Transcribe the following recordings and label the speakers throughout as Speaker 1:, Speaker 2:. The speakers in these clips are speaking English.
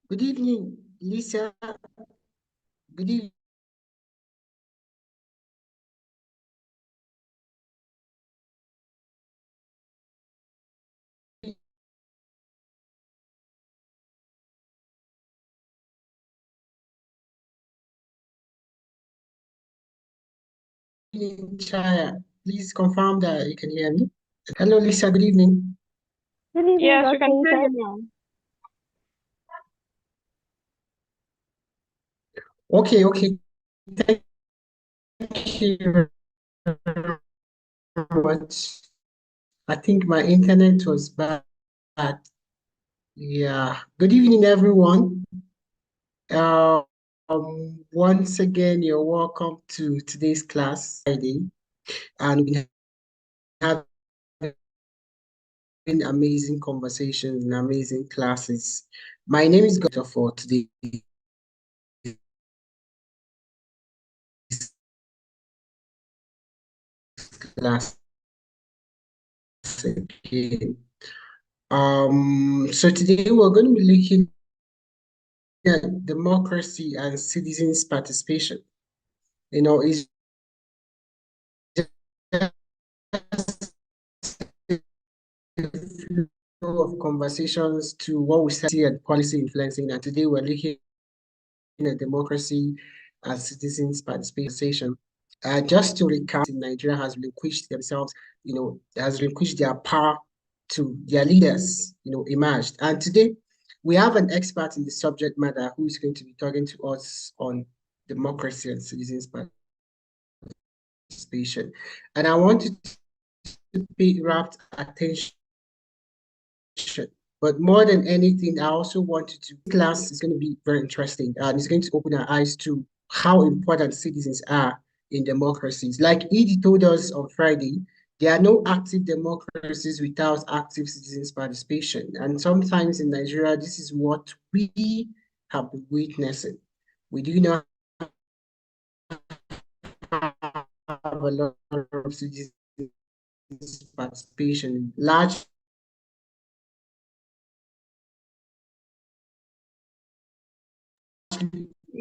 Speaker 1: Good evening, Lisa. Good evening, Chaya. Please confirm that you can hear me. Hello, Lisa. Good evening.
Speaker 2: Good evening,
Speaker 3: Yes, we
Speaker 2: Dr.
Speaker 3: can hear you
Speaker 2: Ethan.
Speaker 3: now.
Speaker 1: Okay. Thank you very much. I think my internet was bad. Yeah. Good evening, everyone. Uh, Once again, you're welcome to today's class, Friday, and we have been amazing conversations and amazing classes. My name is Gota for today's class again. So today we're going to be looking at democracy and citizens' participation. It's just a flow of conversations to what we see at policy influencing, and today we're looking at democracy and citizens' participation. Just to recap, Nigeria has relinquished themselves, has relinquished their power to their leaders, emerged. And today we have an expert in the subject matter who is going to be talking to us on democracy and citizens' participation. And I wanted to pay rapt attention. But more than anything, I also wanted to, class is going to be very interesting and it's going to open our eyes to how important citizens are in democracies. Like Edie told us on Friday, there are no active democracies without active citizens' participation. And sometimes in Nigeria, this is what we have been witnessing. We do not have a lot of citizens' participation. Large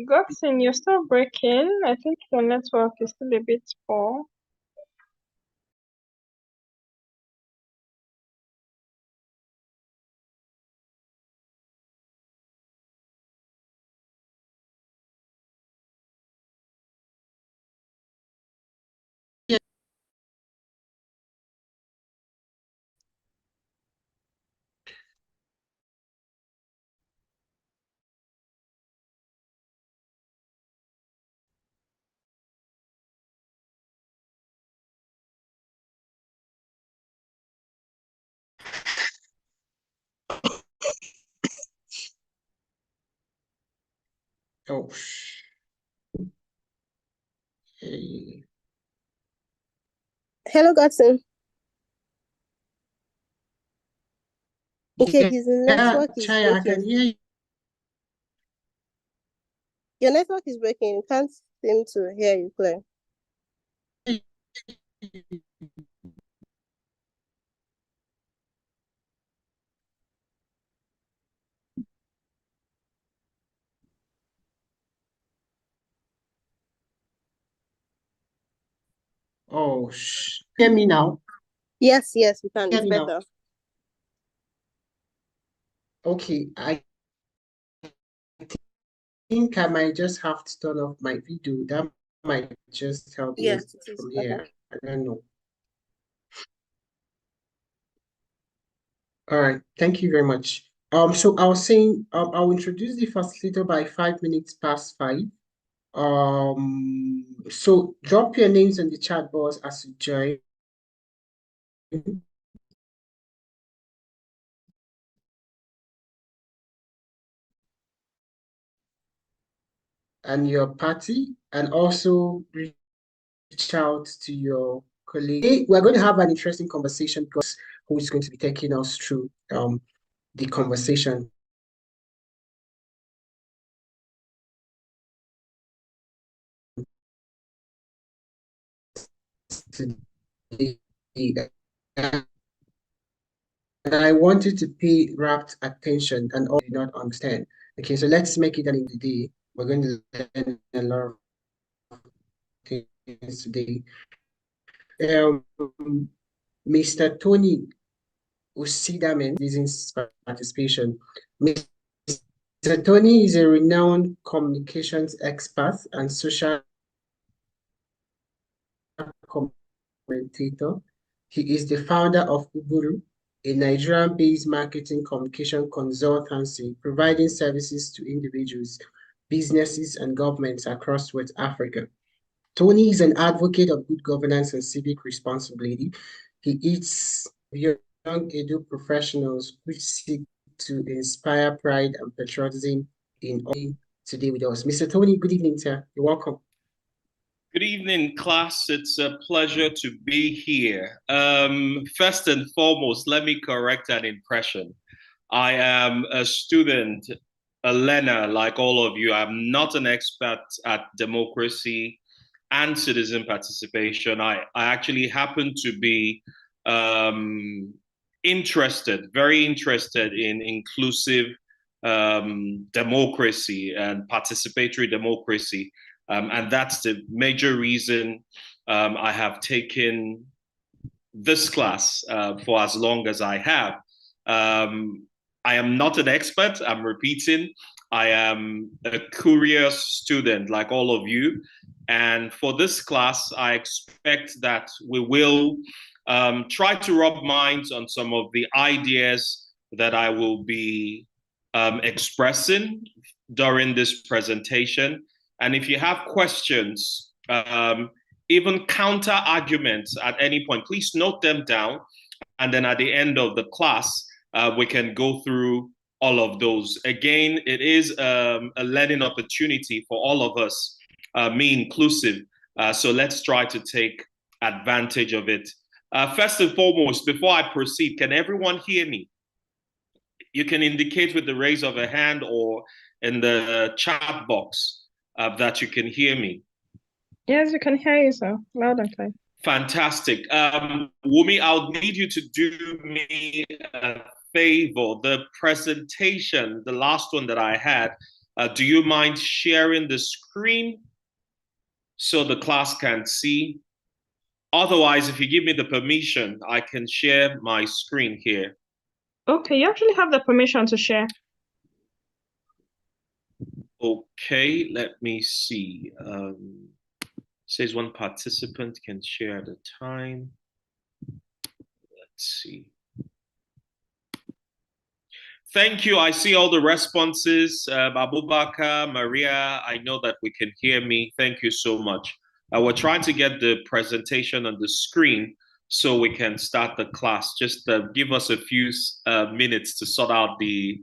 Speaker 3: Goxin, you're still breaking. I think your network is still a bit poor.
Speaker 1: Oh, okay.
Speaker 2: Hello, Godson. Okay, his
Speaker 1: Yeah,
Speaker 2: network is
Speaker 1: Chaya, I can
Speaker 2: breaking.
Speaker 1: hear you.
Speaker 2: Your network is breaking. You can't seem to hear you clear.
Speaker 1: Oh, hear me now.
Speaker 2: Yes, we can.
Speaker 1: Hear
Speaker 2: It's
Speaker 1: me now.
Speaker 2: better.
Speaker 1: Okay, I think I might just have to turn off my video. That might just help me
Speaker 2: Yes, it is
Speaker 1: from
Speaker 2: better.
Speaker 1: here. I don't know. All right, thank you very much. So I was saying, I'll introduce the facilitator by 5 minutes past 5. So drop your names in the chat box as you join. And your party, and also reach out to your colleague. We're going to have an interesting conversation because who is going to be taking us through the conversation today. And I wanted to pay rapt attention and all did not understand. Okay, so let's make it an in the day. We're going to learn a lot of things today. Um, Mr. Tony Usidamen is in participation. Mr. Tony is a renowned communications expert and social commentator. He is the founder of Uburu, a Nigerian-based marketing communication consultancy providing services to individuals, businesses, and governments across West Africa. Tony is an advocate of good governance and civic responsibility. He is young Edo professionals which seek to inspire pride and patriotism in all today with us. Mr. Tony, good evening, sir. You're welcome.
Speaker 4: Good evening, class. It's a pleasure to be here. First and foremost, let me correct an impression. I am a student, a learner like all of you. I'm not an expert at democracy and citizen participation. I actually happen to be very interested in inclusive democracy and participatory democracy. And that's the major reason I have taken this class for as long as I have. I am not an expert, I'm repeating. I am a curious student like all of you. And for this class, I expect that we will try to rub minds on some of the ideas that I will be expressing during this presentation. And if you have questions, even counter arguments at any point, please note them down. And then at the end of the class, we can go through all of those. Again, it is a learning opportunity for all of us, me inclusive. So let's try to take advantage of it. First and foremost, before I proceed, can everyone hear me? You can indicate with the raise of a hand or in the chat box that you can hear me.
Speaker 3: Yes, you can hear you, sir. Loud and clear.
Speaker 4: Fantastic. Wumi, I'll need you to do me a favor. The presentation, the last one that I had, do you mind sharing the screen so the class can see? Otherwise, if you give me the permission, I can share my screen here.
Speaker 3: Okay, you actually have the permission to share.
Speaker 4: Okay, let me see. Says one participant can share at a time. Let's see. Thank you. I see all the responses. Abubakar, Maria, I know that we can hear me. Thank you so much. We're trying to get the presentation on the screen so we can start the class. Just give us a few minutes to sort out the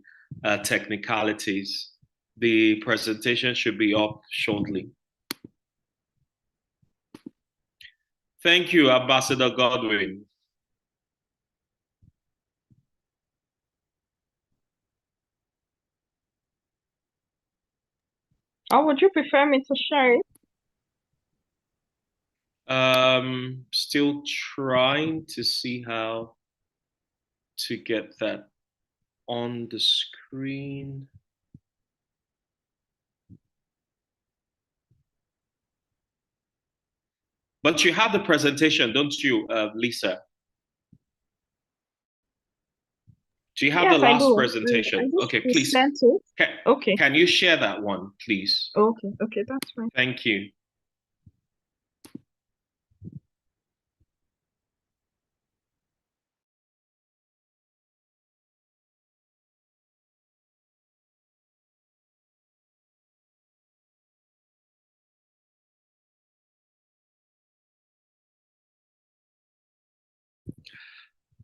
Speaker 4: technicalities. The presentation should be up shortly. Thank you, Ambassador Godwin.
Speaker 3: Or would you prefer me to share it?
Speaker 4: Still trying to see how to get that on the screen. But you have the presentation, don't you, Lisa? Do you have
Speaker 3: Yes,
Speaker 4: the last
Speaker 3: I do.
Speaker 4: presentation?
Speaker 3: I just
Speaker 4: Okay, please.
Speaker 3: sent it. Okay.
Speaker 4: Can you share that one, please?
Speaker 3: Okay, that's fine.
Speaker 4: Thank you.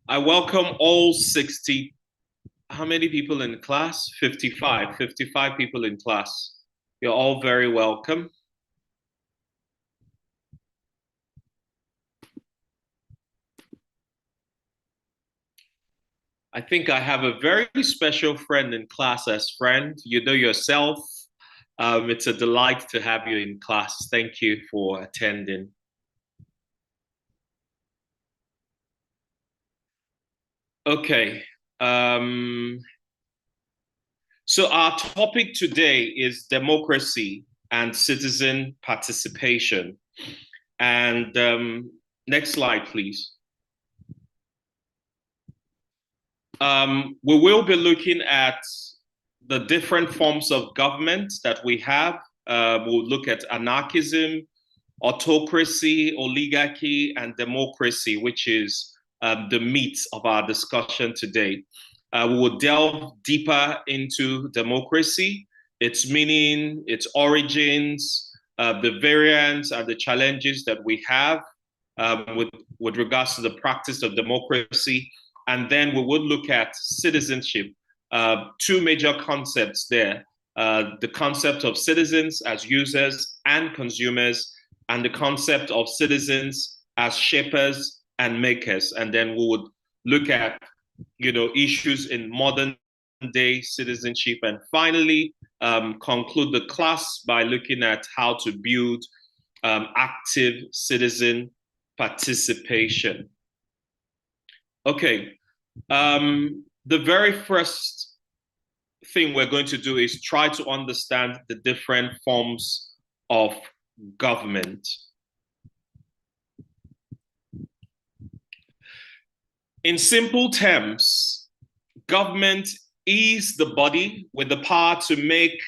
Speaker 4: I welcome all 60. How many people in class? 55. 55 people in class. You're all very welcome. I think I have a very special friend in class as friend. You know yourself. It's a delight to have you in class. Thank you for attending. Okay. So our topic today is democracy and citizen participation. And next slide, please. We will be looking at the different forms of government that we have. We'll look at anarchism, autocracy, oligarchy, and democracy, which is the meat of our discussion today. We will delve deeper into democracy, its meaning, its origins, the variants and the challenges that we have with regards to the practice of democracy. And then we would look at citizenship, two major concepts there. The concept of citizens as users and consumers, and the concept of citizens as shapers and makers. And then we would look at, issues in modern day citizenship, and finally conclude the class by looking at how to build active citizen participation. Okay, the very first thing we're going to do is try to understand the different forms of government. In simple terms, government is the body with the power to make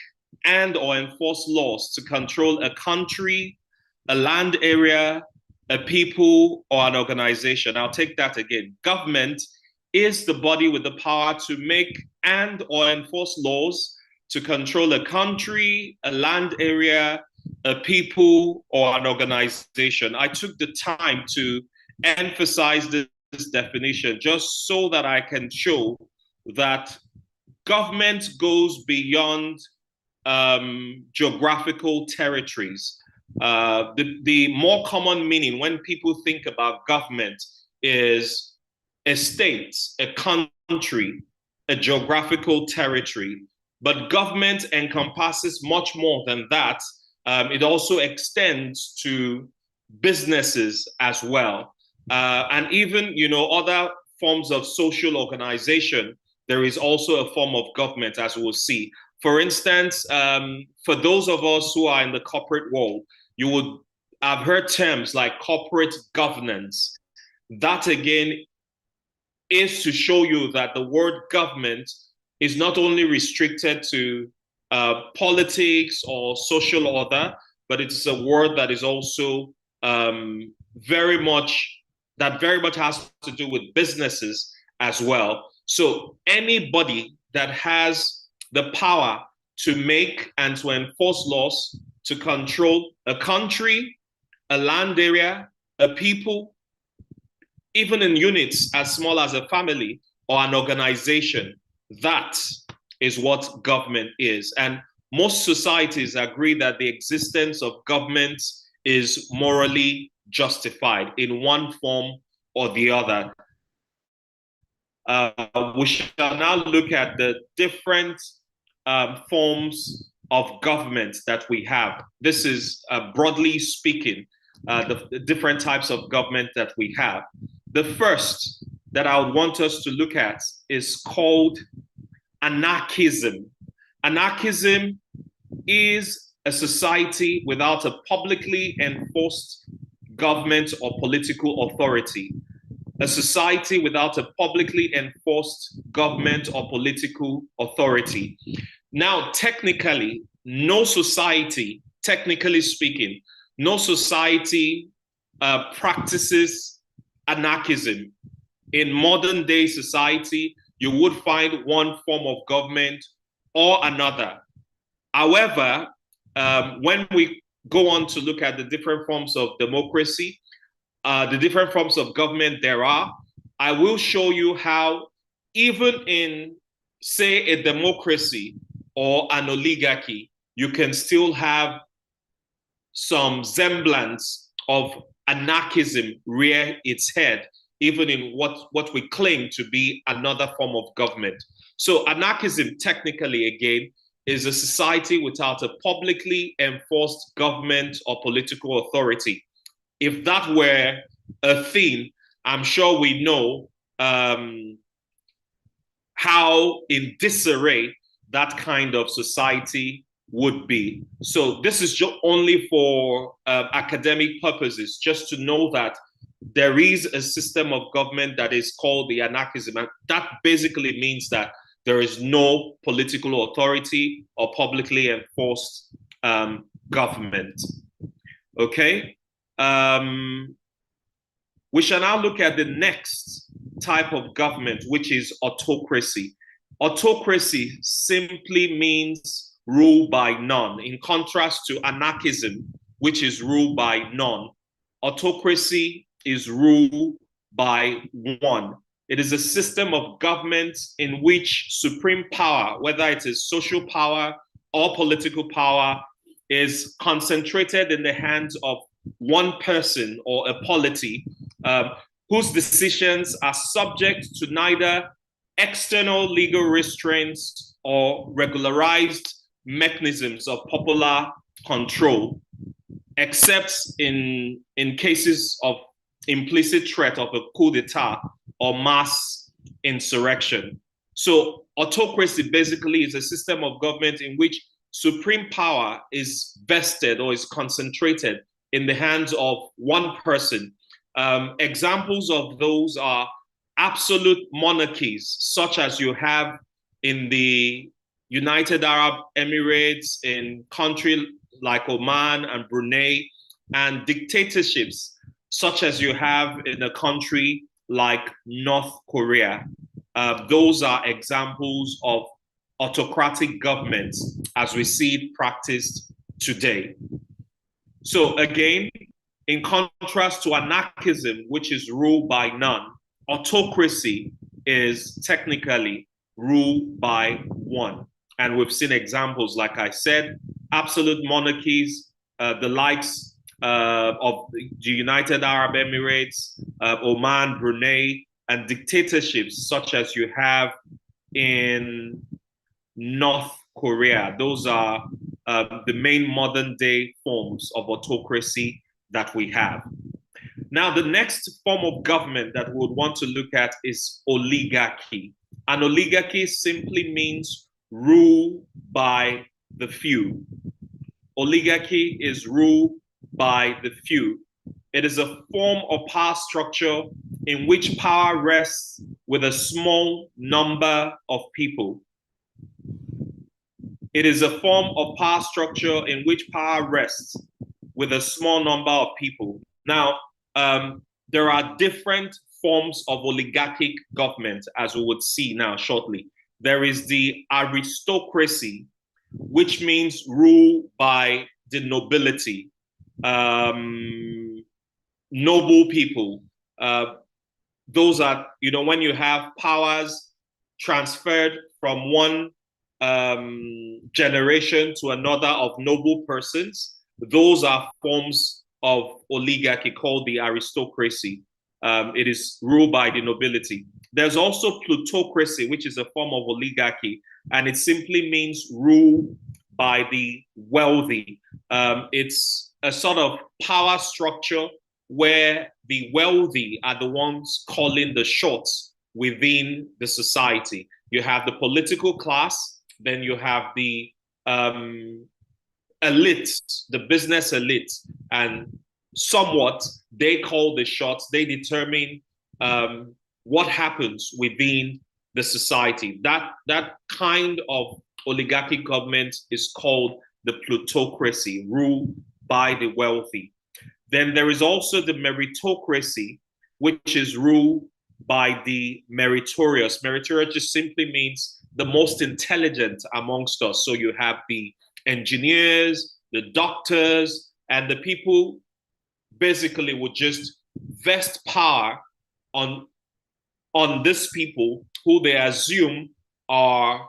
Speaker 4: and or enforce laws to control a country, a land area, a people, or an organization. I'll take that again. Government is the body with the power to make and or enforce laws to control a country, a land area, a people, or an organization. I took the time to emphasize this definition just so that I can show that government goes beyond geographical territories. The more common meaning when people think about government is a state, a country, a geographical territory. But government encompasses much more than that. It also extends to businesses as well. And even, other forms of social organization, there is also a form of government, as we'll see. For instance, for those of us who are in the corporate world, you would have heard terms like corporate governance. That again is to show you that the word government is not only restricted to politics or social order, but it's a word that is also very much has to do with businesses as well. So anybody that has the power to make and to enforce laws to control a country, a land area, a people, even in units as small as a family or an organization, that is what government is. And most societies agree that the existence of government is morally justified in one form or the other. We shall now look at the different forms of government that we have. This is broadly speaking, the different types of government that we have. The first that I would want us to look at is called anarchism. Anarchism is a society without a publicly enforced government or political authority. A society without a publicly enforced government or political authority. Now, technically, no society, technically speaking, no society practices anarchism. In modern day society, you would find one form of government or another. However, when we go on to look at the different forms of democracy, the different forms of government there are, I will show you how even in, say, a democracy or an oligarchy, you can still have some semblance of anarchism rear its head, even in what we claim to be another form of government. So anarchism, technically, again, is a society without a publicly enforced government or political authority. If that were a thing, I'm sure we know how in disarray that kind of society would be. So this is just only for academic purposes, just to know that there is a system of government that is called the anarchism. And that basically means that there is no political authority or publicly enforced government. Okay? We shall now look at the next type of government, which is autocracy. Autocracy simply means rule by none, in contrast to anarchism, which is rule by none. Autocracy is rule by one. It is a system of government in which supreme power, whether it is social power or political power, is concentrated in the hands of one person or a polity, whose decisions are subject to neither external legal restraints or regularized mechanisms of popular control, except in cases of implicit threat of a coup d'etat or mass insurrection. So autocracy basically is a system of government in which supreme power is vested or is concentrated in the hands of one person. Examples of those are absolute monarchies, such as you have in the United Arab Emirates, in countries like Oman and Brunei, and dictatorships, such as you have in a country like North Korea. Those are examples of autocratic governments as we see it practiced today. So again, in contrast to anarchism, which is ruled by none, autocracy is technically ruled by one. And we've seen examples, like I said, absolute monarchies, the likes of the United Arab Emirates, Oman, Brunei, and dictatorships such as you have in North Korea. Those are the main modern day forms of autocracy that we have. Now, the next form of government that we would want to look at is oligarchy. An oligarchy simply means rule by the few. Oligarchy is rule by the few. It is a form of power structure in which power rests with a small number of people. It is a form of power structure in which power rests with a small number of people. Now, there are different forms of oligarchic government, as we would see now shortly. There is the aristocracy, which means rule by the nobility, noble people. Those are, when you have powers transferred from one generation to another of noble persons, those are forms of oligarchy called the aristocracy. It is ruled by the nobility. There's also plutocracy, which is a form of oligarchy, and it simply means rule by the wealthy. It's a sort of power structure where the wealthy are the ones calling the shots within the society. You have the political class, then you have the elite, the business elite, and somewhat they call the shots. They determine what happens within the society. That kind of oligarchic government is called the plutocracy, ruled by the wealthy. Then there is also the meritocracy, which is ruled by the meritorious. Meritorious just simply means the most intelligent amongst us. So you have the engineers, the doctors, and the people basically would just vest power on these people who they assume are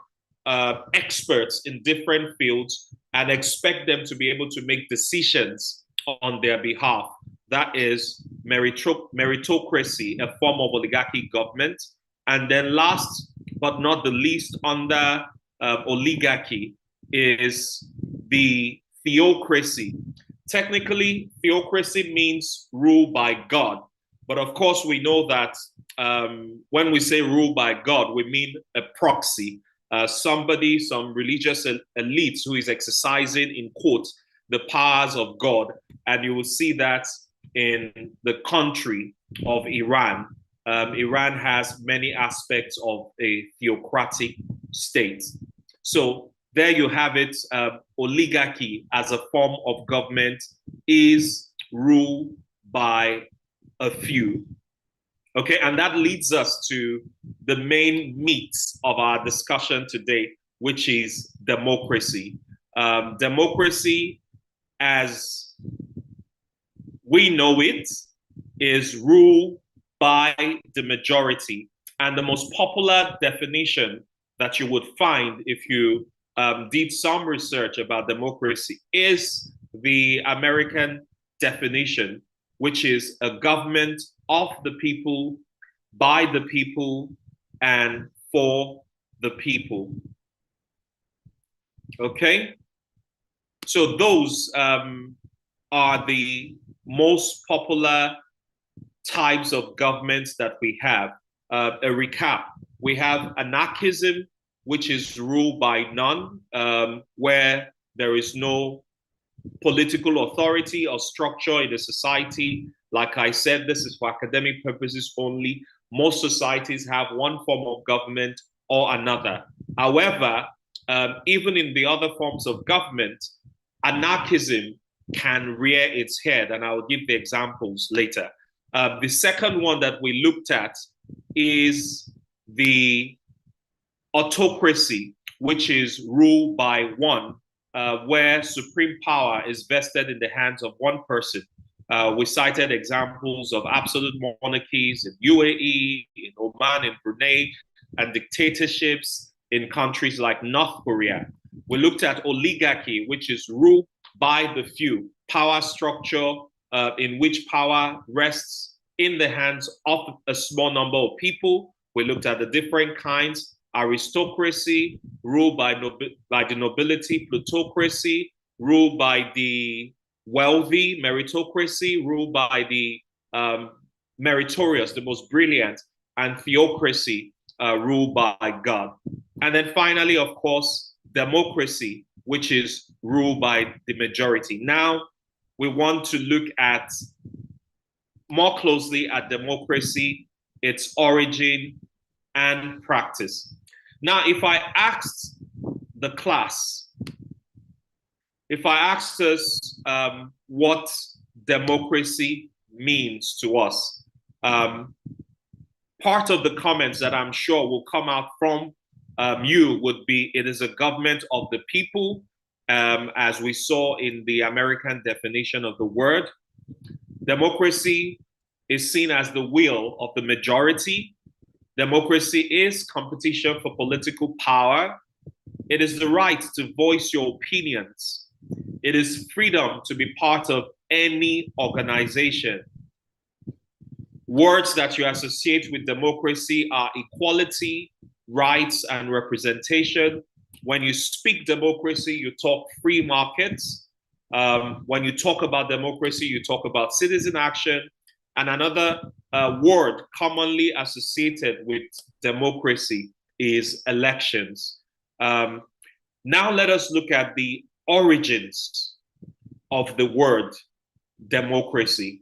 Speaker 4: experts in different fields and expect them to be able to make decisions on their behalf. That is meritocracy, a form of oligarchic government. And then last but not the least under oligarchy is the theocracy. Technically, theocracy means rule by God. But of course, we know that when we say rule by God, we mean a proxy. somebody, some religious elite who is exercising, in quotes, the powers of God. And you will see that in the country of Iran. Iran has many aspects of a theocratic state. So there you have it. Oligarchy as a form of government is ruled by a few. Okay, and that leads us to the main meat of our discussion today, which is democracy. Democracy, as we know it, is ruled by the majority. And the most popular definition that you would find if you did some research about democracy is the American definition, which is a government of the people, by the people, and for the people. Okay? So those are the most popular types of governments that we have. A recap: we have anarchism, which is ruled by none, where there is no political authority or structure in the society. Like I said, this is for academic purposes only. Most societies have one form of government or another. However, even in the other forms of government, anarchism can rear its head, and I will give the examples later. The second one that we looked at is the autocracy, which is ruled by one, where supreme power is vested in the hands of one person. We cited examples of absolute monarchies in UAE, in Oman, in Brunei, and dictatorships in countries like North Korea. We looked at oligarchy, which is ruled by the few, power structure in which power rests in the hands of a small number of people. We looked at the different kinds: aristocracy, ruled by the nobility; plutocracy, ruled by the wealthy; meritocracy, ruled by the meritorious, the most brilliant; and theocracy, ruled by God. And then finally, of course, democracy, which is ruled by the majority. Now, we want to look at more closely at democracy, its origin, and practice. Now, if I asked the class, if I asked us what democracy means to us, part of the comments that I'm sure will come out from you would be, it is a government of the people, as we saw in the American definition of the word. Democracy is seen as the will of the majority. Democracy is competition for political power. It is the right to voice your opinions. It is freedom to be part of any organization. Words that you associate with democracy are equality, rights, and representation. When you speak democracy, you talk free markets. When you talk about democracy, you talk about citizen action. And another word commonly associated with democracy is elections. Now let us look at the origins of the word democracy.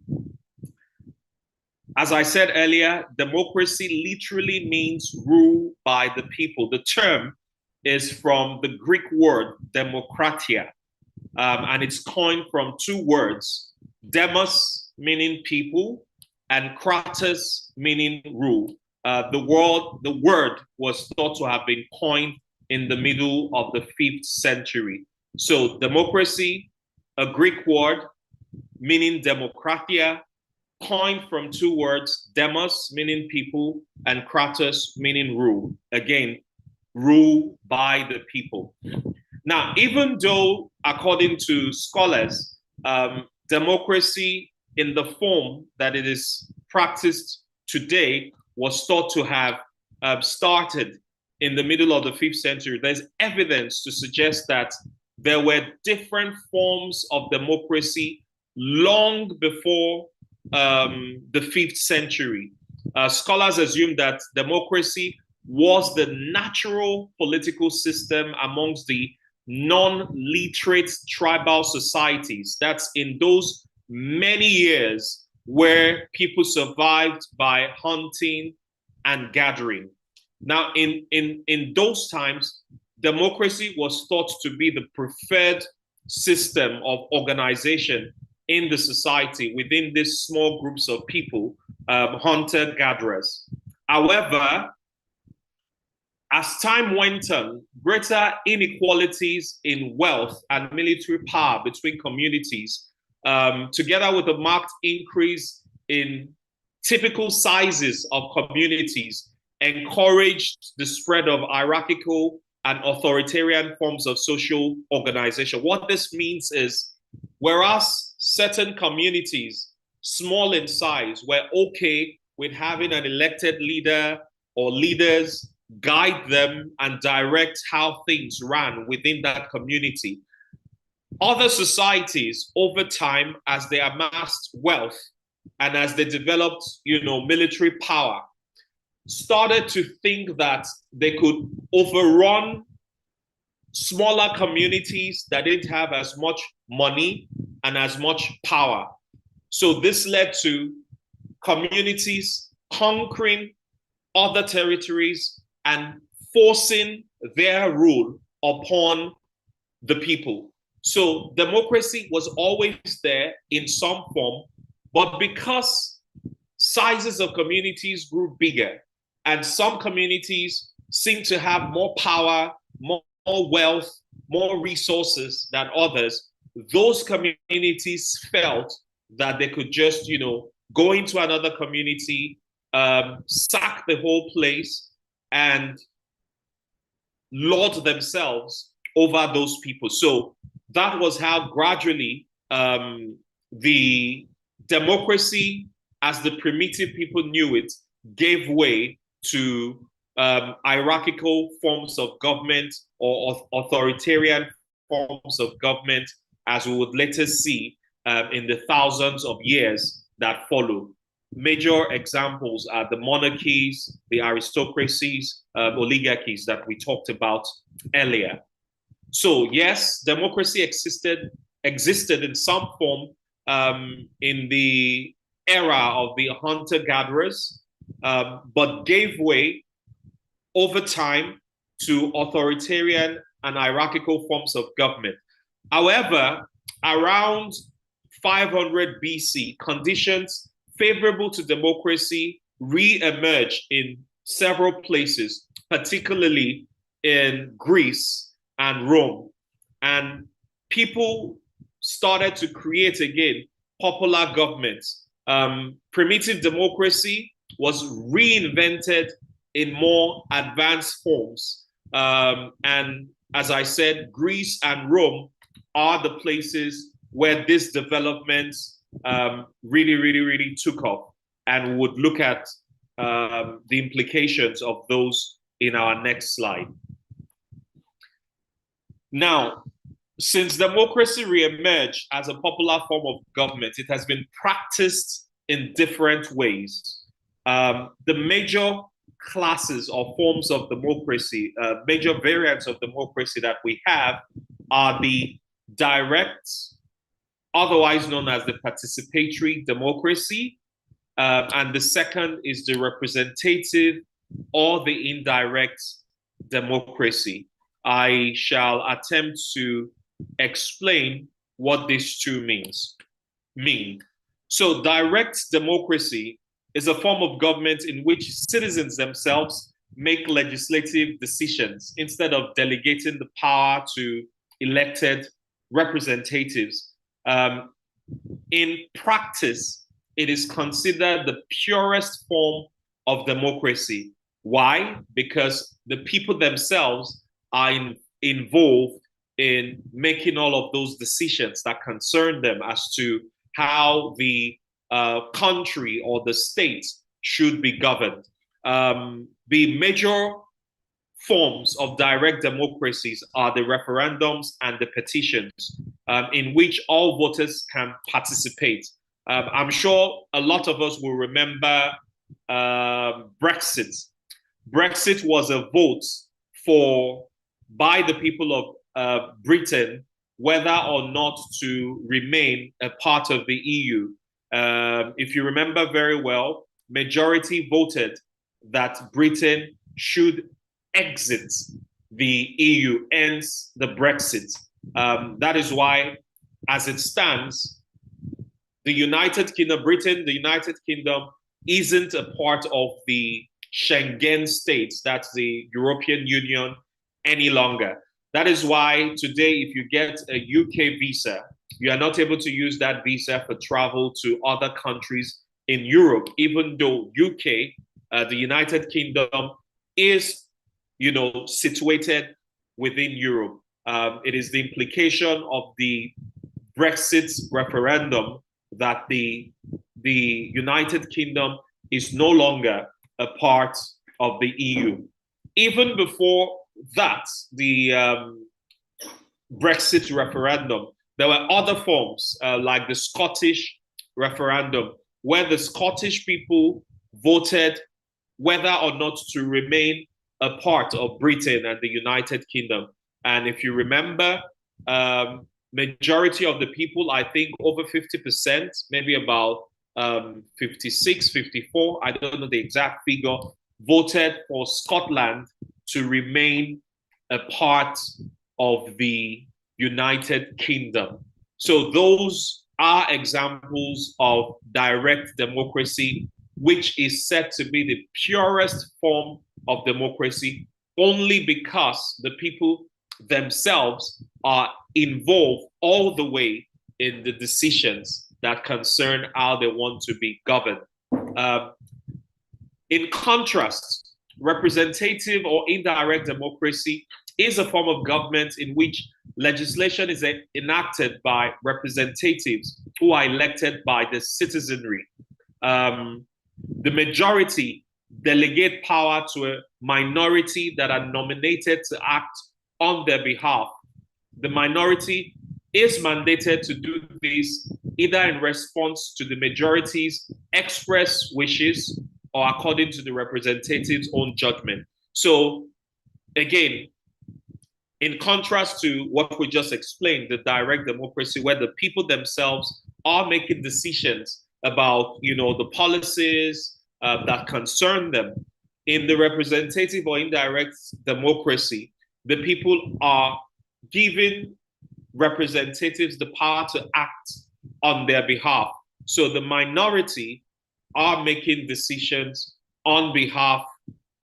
Speaker 4: As I said earlier, democracy literally means rule by the people. The term is from the Greek word demokratia, and it's coined from two words: demos, meaning people, and kratos, meaning rule. The word was thought to have been coined in the middle of the 5th century. So democracy, a Greek word meaning demokratia, coined from two words: demos, meaning people, and kratos, meaning rule. Again, rule by the people. Now, even though, according to scholars, democracy in the form that it is practiced today was thought to have started in the middle of the 5th century, there's evidence to suggest that there were different forms of democracy long before the 5th century. Scholars assume that democracy was the natural political system amongst the non-literate tribal societies. That's in those many years where people survived by hunting and gathering. Now, in those times, democracy was thought to be the preferred system of organization in the society within these small groups of people, hunter-gatherers. However, as time went on, greater inequalities in wealth and military power between communities, together with a marked increase in typical sizes of communities, encouraged the spread of hierarchical and authoritarian forms of social organization. What this means is, whereas certain communities, small in size, were okay with having an elected leader or leaders guide them and direct how things ran within that community, other societies over time, as they amassed wealth and as they developed, military power, started to think that they could overrun smaller communities that didn't have as much money and as much power. So this led to communities conquering other territories and forcing their rule upon the people. So democracy was always there in some form, but because sizes of communities grew bigger and some communities seemed to have more power, more wealth, more resources than others, those communities felt that they could just, go into another community, sack the whole place, and lord themselves over those people. So that was how gradually the democracy, as the primitive people knew it, gave way to hierarchical forms of government or authoritarian forms of government, as we would later see in the thousands of years that follow. Major examples are the monarchies, the aristocracies, oligarchies that we talked about earlier. So yes, democracy existed in some form in the era of the hunter-gatherers, but gave way over time to authoritarian and hierarchical forms of government. However, around 500 BC, conditions favorable to democracy re-emerged in several places, particularly in Greece and Rome. And people started to create again popular governments. Primitive democracy was reinvented in more advanced forms. And as I said, Greece and Rome are the places where this development really took off. And we would look at the implications of those in our next slide. Now, since democracy reemerged as a popular form of government, it has been practiced in different ways. The major classes or forms of democracy, major variants of democracy that we have are the direct, otherwise known as the participatory democracy, and the second is the representative or the indirect democracy. I shall attempt to explain what these two mean. So direct democracy is a form of government in which citizens themselves make legislative decisions instead of delegating the power to elected representatives. In practice, it is considered the purest form of democracy. Why? Because the people themselves are involved in making all of those decisions that concern them as to how the country or the state should be governed. The major forms of direct democracies are the referendums and the petitions, in which all voters can participate. I'm sure a lot of us will remember Brexit, Brexit was a vote by the people of Britain whether or not to remain a part of the EU. If you remember very well, majority voted that Britain should exit the EU, hence the Brexit. That is why, as it stands, the United Kingdom isn't a part of the Schengen states, that's the European Union, any longer. That is why today, if you get a UK visa, you are not able to use that visa for travel to other countries in Europe, even though UK, the United Kingdom, is, situated within Europe. It is the implication of the Brexit referendum that the United Kingdom is no longer a part of the EU. Even before that, the Brexit referendum, there were other forms like the Scottish referendum, where the Scottish people voted whether or not to remain a part of Britain and the United Kingdom. And if you remember, majority of the people, I think over 50%, maybe about 56, 54, I don't know the exact figure, voted for Scotland to remain a part of the United Kingdom. So those are examples of direct democracy, which is said to be the purest form of democracy, only because the people themselves are involved all the way in the decisions that concern how they want to be governed. In contrast, representative or indirect democracy is a form of government in which legislation is enacted by representatives who are elected by the citizenry. The majority delegate power to a minority that are nominated to act on their behalf. The minority is mandated to do this either in response to the majority's express wishes or according to the representative's own judgment. So again, in contrast to what we just explained, the direct democracy, where the people themselves are making decisions about, the policies that concern them. In the representative or indirect democracy, the people are giving representatives the power to act on their behalf. So the minority are making decisions on behalf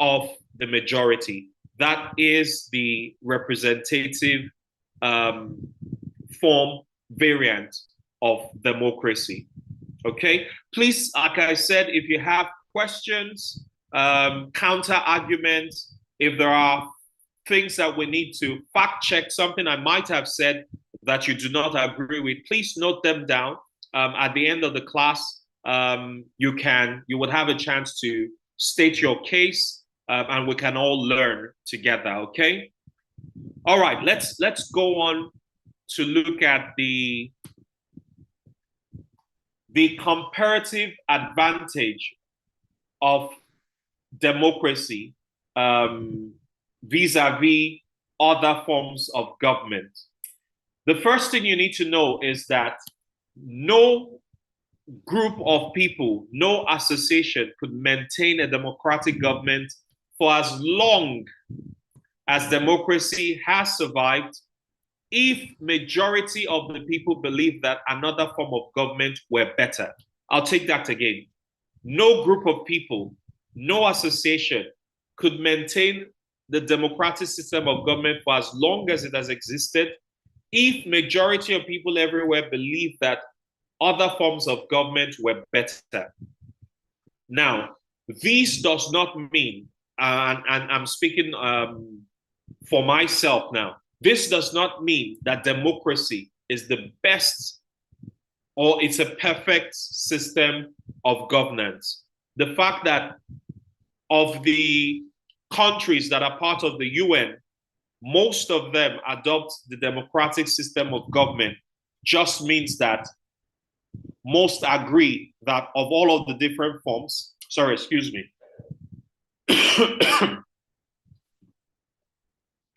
Speaker 4: of the majority. That is the representative form variant of democracy. Okay, please, like I said, if you have questions, counter arguments, if there are things that we need to fact check, something I might have said that you do not agree with, please note them down. At the end of the class, you would have a chance to state your case, and we can all learn together. Okay. All right. Let's go on to look at the comparative advantage of democracy vis-a-vis other forms of government. The first thing you need to know is that no group of people, no association could maintain a democratic government for as long as democracy has survived if majority of the people believe that another form of government were better. I'll take that again. No group of people, no association could maintain the democratic system of government for as long as it has existed if majority of people everywhere believe that other forms of government were better. Now, this does not mean, and I'm speaking for myself now, this does not mean that democracy is the best or it's a perfect system of governance. The fact that of the countries that are part of the UN, most of them adopt the democratic system of government just means that most agree that of all of the different forms,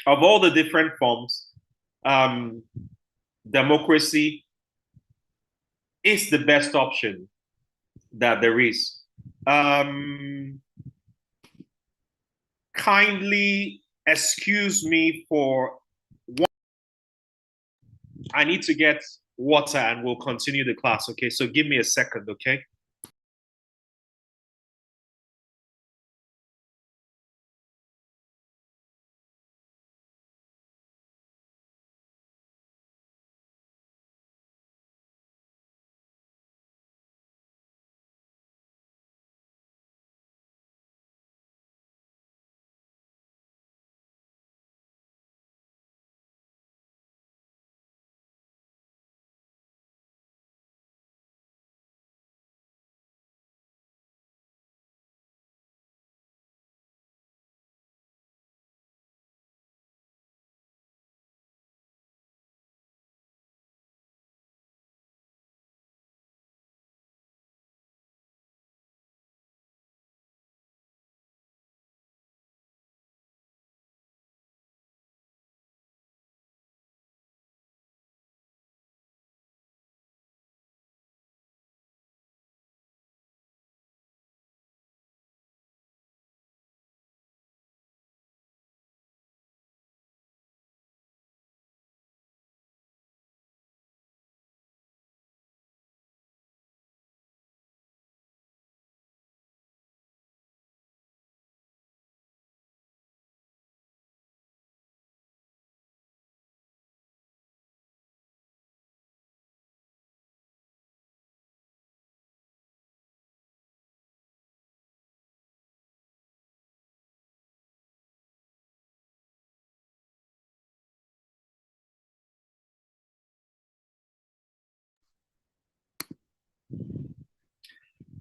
Speaker 4: of all the different forms, democracy is the best option that there is. Kindly excuse me for one. I need to get water and we'll continue the class. Okay, so give me a second, okay?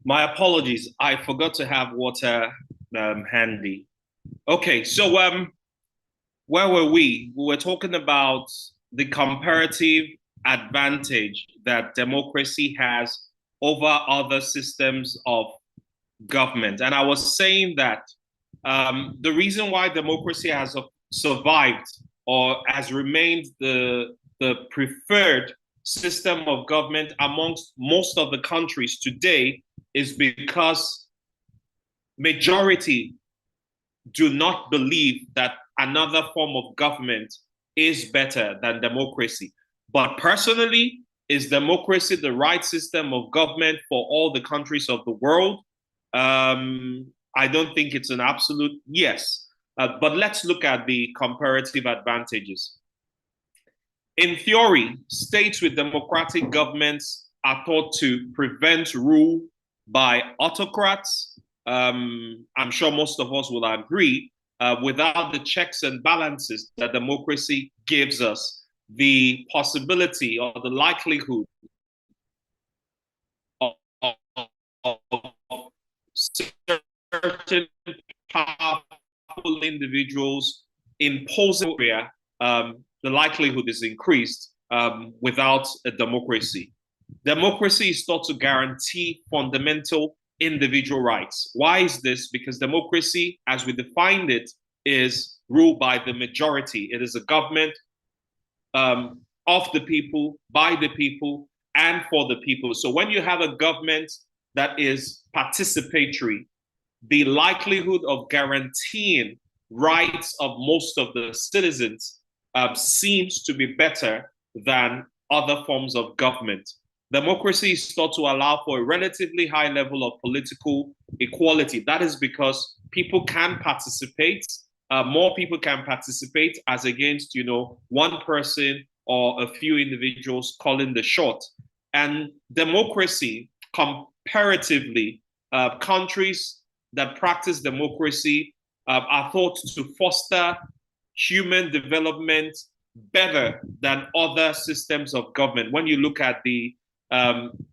Speaker 4: My apologies. I forgot to have water handy. Okay, so where were we? We were talking about the comparative advantage that democracy has over other systems of government. And I was saying that the reason why democracy has survived or has remained the preferred system of government amongst most of the countries today is because majority do not believe that another form of government is better than democracy. But personally, is democracy the right system of government for all the countries of the world? I don't think it's an absolute yes. But let's look at the comparative advantages. In theory, states with democratic governments are thought to prevent rule by autocrats. I'm sure most of us will agree, without the checks and balances that democracy gives us, the possibility or the likelihood of certain powerful individuals imposing the likelihood is increased without a democracy. Democracy is thought to guarantee fundamental individual rights. Why is this? Because democracy, as we defined it, is ruled by the majority. It is a government of the people, by the people, and for the people. So when you have a government that is participatory, the likelihood of guaranteeing rights of most of the citizens seems to be better than other forms of government. Democracy is thought to allow for a relatively high level of political equality. That is because people can participate, more people can participate as against, one person or a few individuals calling the shot. And democracy, comparatively, countries that practice democracy are thought to foster human development better than other systems of government. When you look at the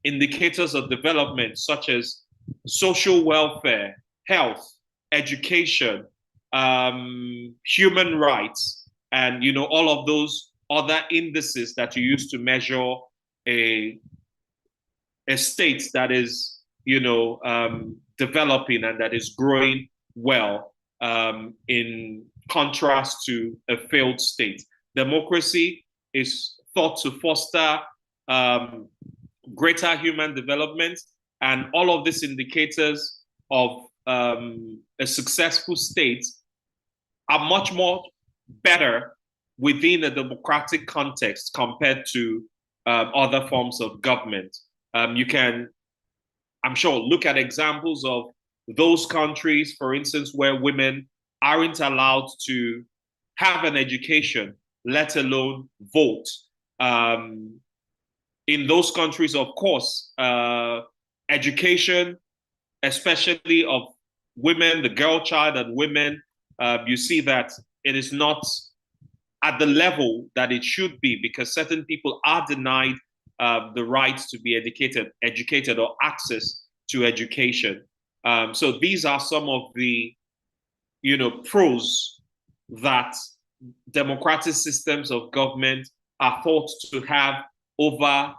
Speaker 4: indicators of development, such as social welfare, health, education, human rights, and all of those other indices that you use to measure a state that is developing and that is growing well, in contrast to a failed state. Democracy is thought to foster greater human development, and all of these indicators of a successful state are much more better within a democratic context compared to other forms of government. You can, I'm sure, look at examples of those countries, for instance, where women aren't allowed to have an education, let alone vote. In those countries, of course, education, especially of women, the girl child and women, you see that it is not at the level that it should be, because certain people are denied the right to be educated or access to education. So these are some of the, pros that democratic systems of government are thought to have over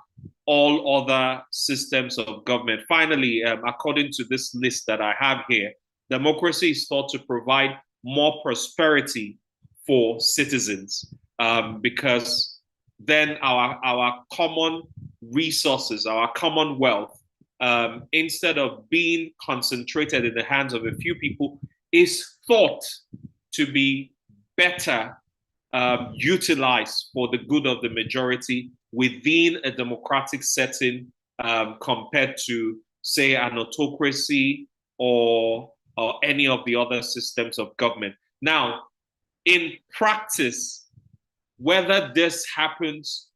Speaker 4: all other systems of government. Finally, according to this list that I have here, democracy is thought to provide more prosperity for citizens, because then our common resources, our common wealth, instead of being concentrated in the hands of a few people, is thought to be better utilized for the good of the majority within a democratic setting, compared to, say, an autocracy or any of the other systems of government. Now, in practice, whether this happens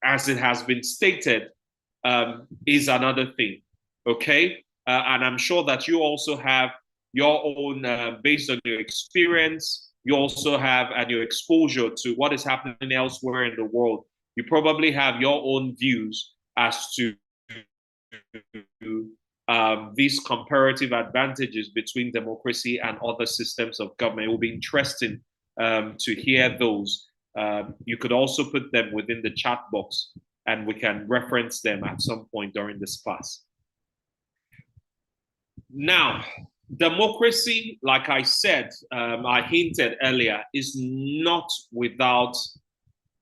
Speaker 4: as it has been stated is another thing, okay? And I'm sure that you also have your own, based on your experience, you also have, and your exposure to what is happening elsewhere in the world, you probably have your own views as to these comparative advantages between democracy and other systems of government. It will be interesting to hear those. You could also put them within the chat box, and we can reference them at some point during this class. Now, democracy, like I said, I hinted earlier, is not without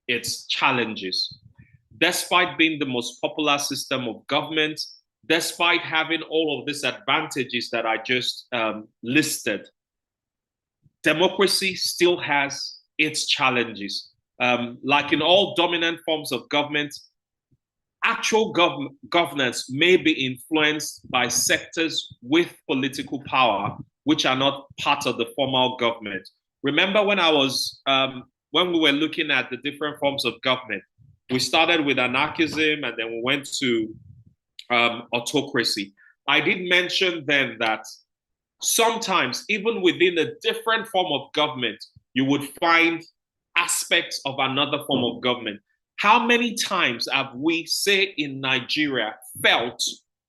Speaker 4: its challenges. Despite being the most popular system of government, despite having all of these advantages that I just listed, democracy still has its challenges. Like in all dominant forms of government, actual governance may be influenced by sectors with political power, which are not part of the formal government. Remember when we were looking at the different forms of government, we started with anarchism and then we went to autocracy. I did mention then that sometimes, even within a different form of government, you would find aspects of another form of government. How many times have we, say in Nigeria, felt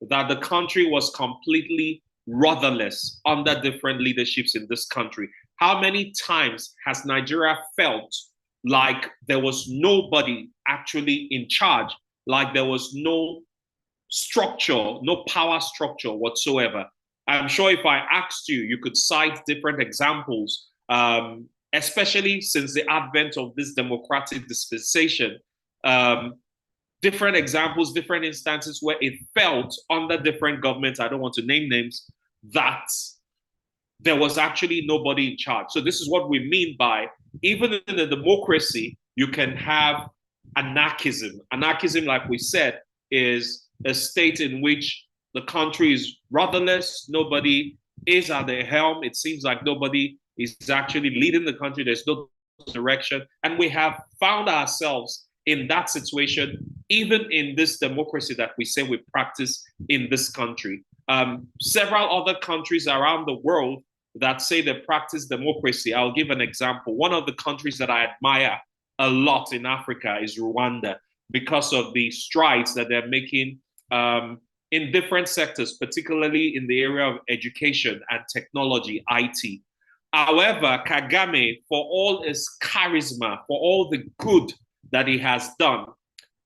Speaker 4: that the country was completely rudderless under different leaderships in this country? How many times has Nigeria felt like there was nobody actually in charge, like there was no structure, no power structure whatsoever? I'm sure if I asked you, you could cite different examples, especially since the advent of this democratic dispensation. Different examples, different instances where it felt under different governments, I don't want to name names, that there was actually nobody in charge. So this is what we mean by, even in a democracy, you can have anarchism. Anarchism, like we said, is a state in which the country is rudderless, nobody is at the helm. It seems like nobody is actually leading the country. There's no direction. And we have found ourselves in that situation, even in this democracy that we say we practice in this country. Several other countries around the world that say they practice democracy. I'll give an example. One of the countries that I admire a lot in Africa is Rwanda, because of the strides that they're making in different sectors, particularly in the area of education and technology, IT. However, Kagame, for all his charisma, for all the good that he has done,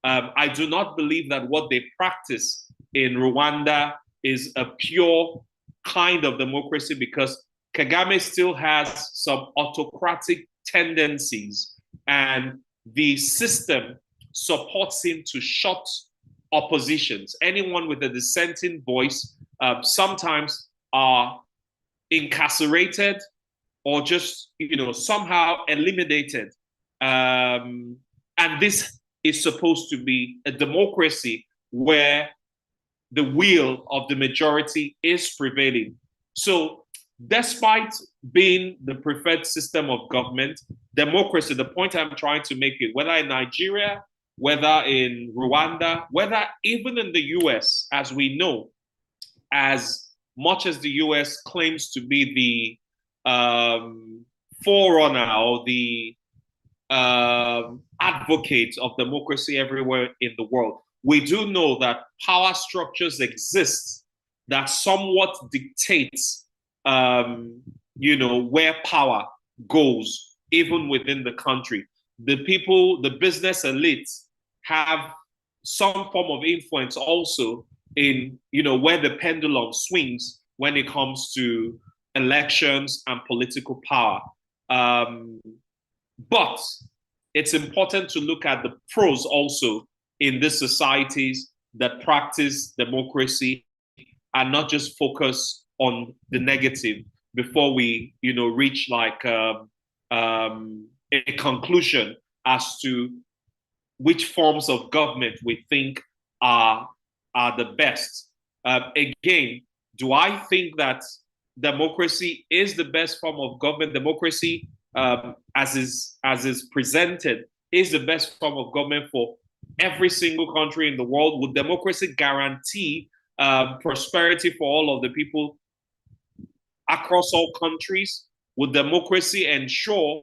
Speaker 4: I do not believe that what they practice in Rwanda is a pure kind of democracy, because Kagame still has some autocratic tendencies, and the system supports him to shut oppositions. Anyone with a dissenting voice sometimes are incarcerated or just somehow eliminated. And this is supposed to be a democracy where the will of the majority is prevailing. So despite being the preferred system of government, democracy, the point I'm trying to make it, whether in Nigeria, whether in Rwanda, whether even in the US, as we know, as much as the US claims to be the forerunner or the advocate of democracy everywhere in the world, we do know that power structures exist that somewhat dictates, where power goes, even within the country. The people, the business elites have some form of influence also in, where the pendulum swings when it comes to elections and political power. But it's important to look at the pros also in these societies that practice democracy and not just focus on the negative before we, reach like a conclusion as to which forms of government we think are the best. Again, do I think that democracy is the best form of government? Democracy, as is presented, is the best form of government for every single country in the world? Would democracy guarantee prosperity for all of the people across all countries? Would democracy ensure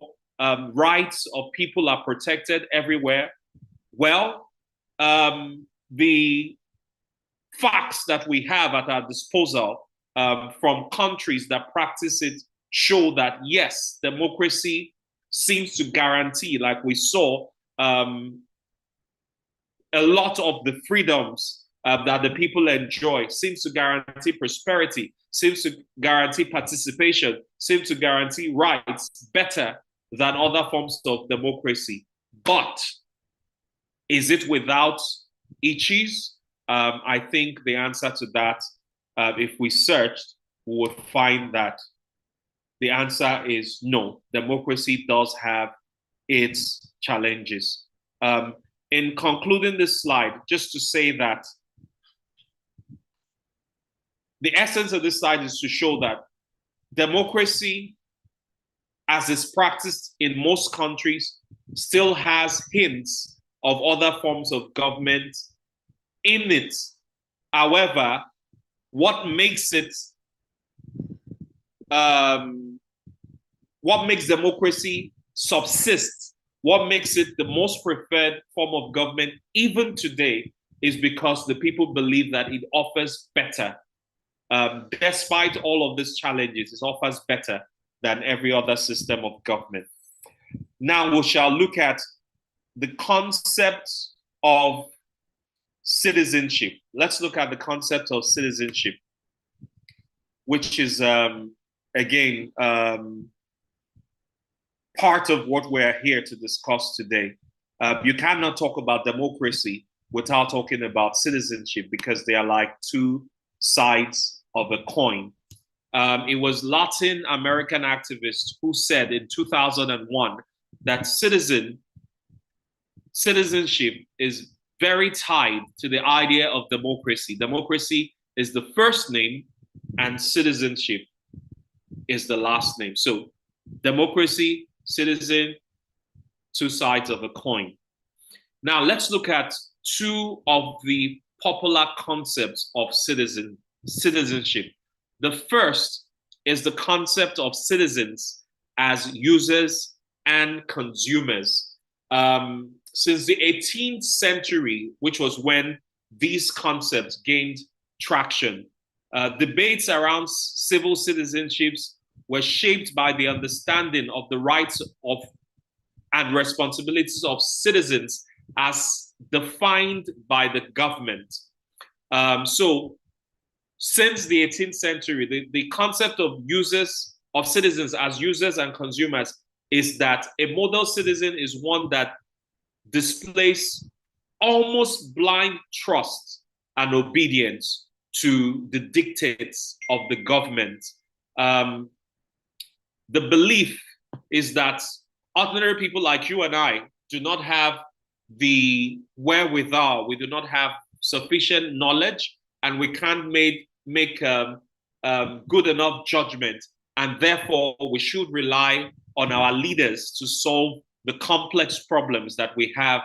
Speaker 4: rights of people are protected everywhere? Well, the facts that we have at our disposal from countries that practice it show that, yes, democracy seems to guarantee, like we saw, a lot of the freedoms that the people enjoy, seems to guarantee prosperity, seems to guarantee participation, seems to guarantee rights better than other forms of democracy. But is it without issues? I think the answer to that, if we searched, we would find that the answer is no. Democracy does have its challenges. In concluding this slide, just to say that the essence of this slide is to show that democracy, as is practiced in most countries, still has hints of other forms of government in it. However, what makes democracy subsist, what makes it the most preferred form of government even today, is because the people believe that it offers better. Despite all of these challenges, it offers better than every other system of government. Now we shall look at the concept of citizenship. Let's look at the concept of citizenship, which is, again, part of what we're here to discuss today. You cannot talk about democracy without talking about citizenship, because they are like two sides of a coin. It was Latin American activists who said in 2001 that citizenship is very tied to the idea of democracy. Democracy is the first name and citizenship is the last name. So democracy, citizen, two sides of a coin. Now let's look at two of the popular concepts of citizenship. The first is the concept of citizens as users and consumers. Since the 18th century, which was when these concepts gained traction, debates around civil citizenships were shaped by the understanding of the rights of and responsibilities of citizens as defined by the government. So since the 18th century, the concept of users of citizens as users and consumers is that a model citizen is one that displays almost blind trust and obedience to the dictates of the government. The belief is that ordinary people like you and I do not have the wherewithal, we do not have sufficient knowledge, and we can't make good enough judgment. And therefore, we should rely on our leaders to solve the complex problems that we have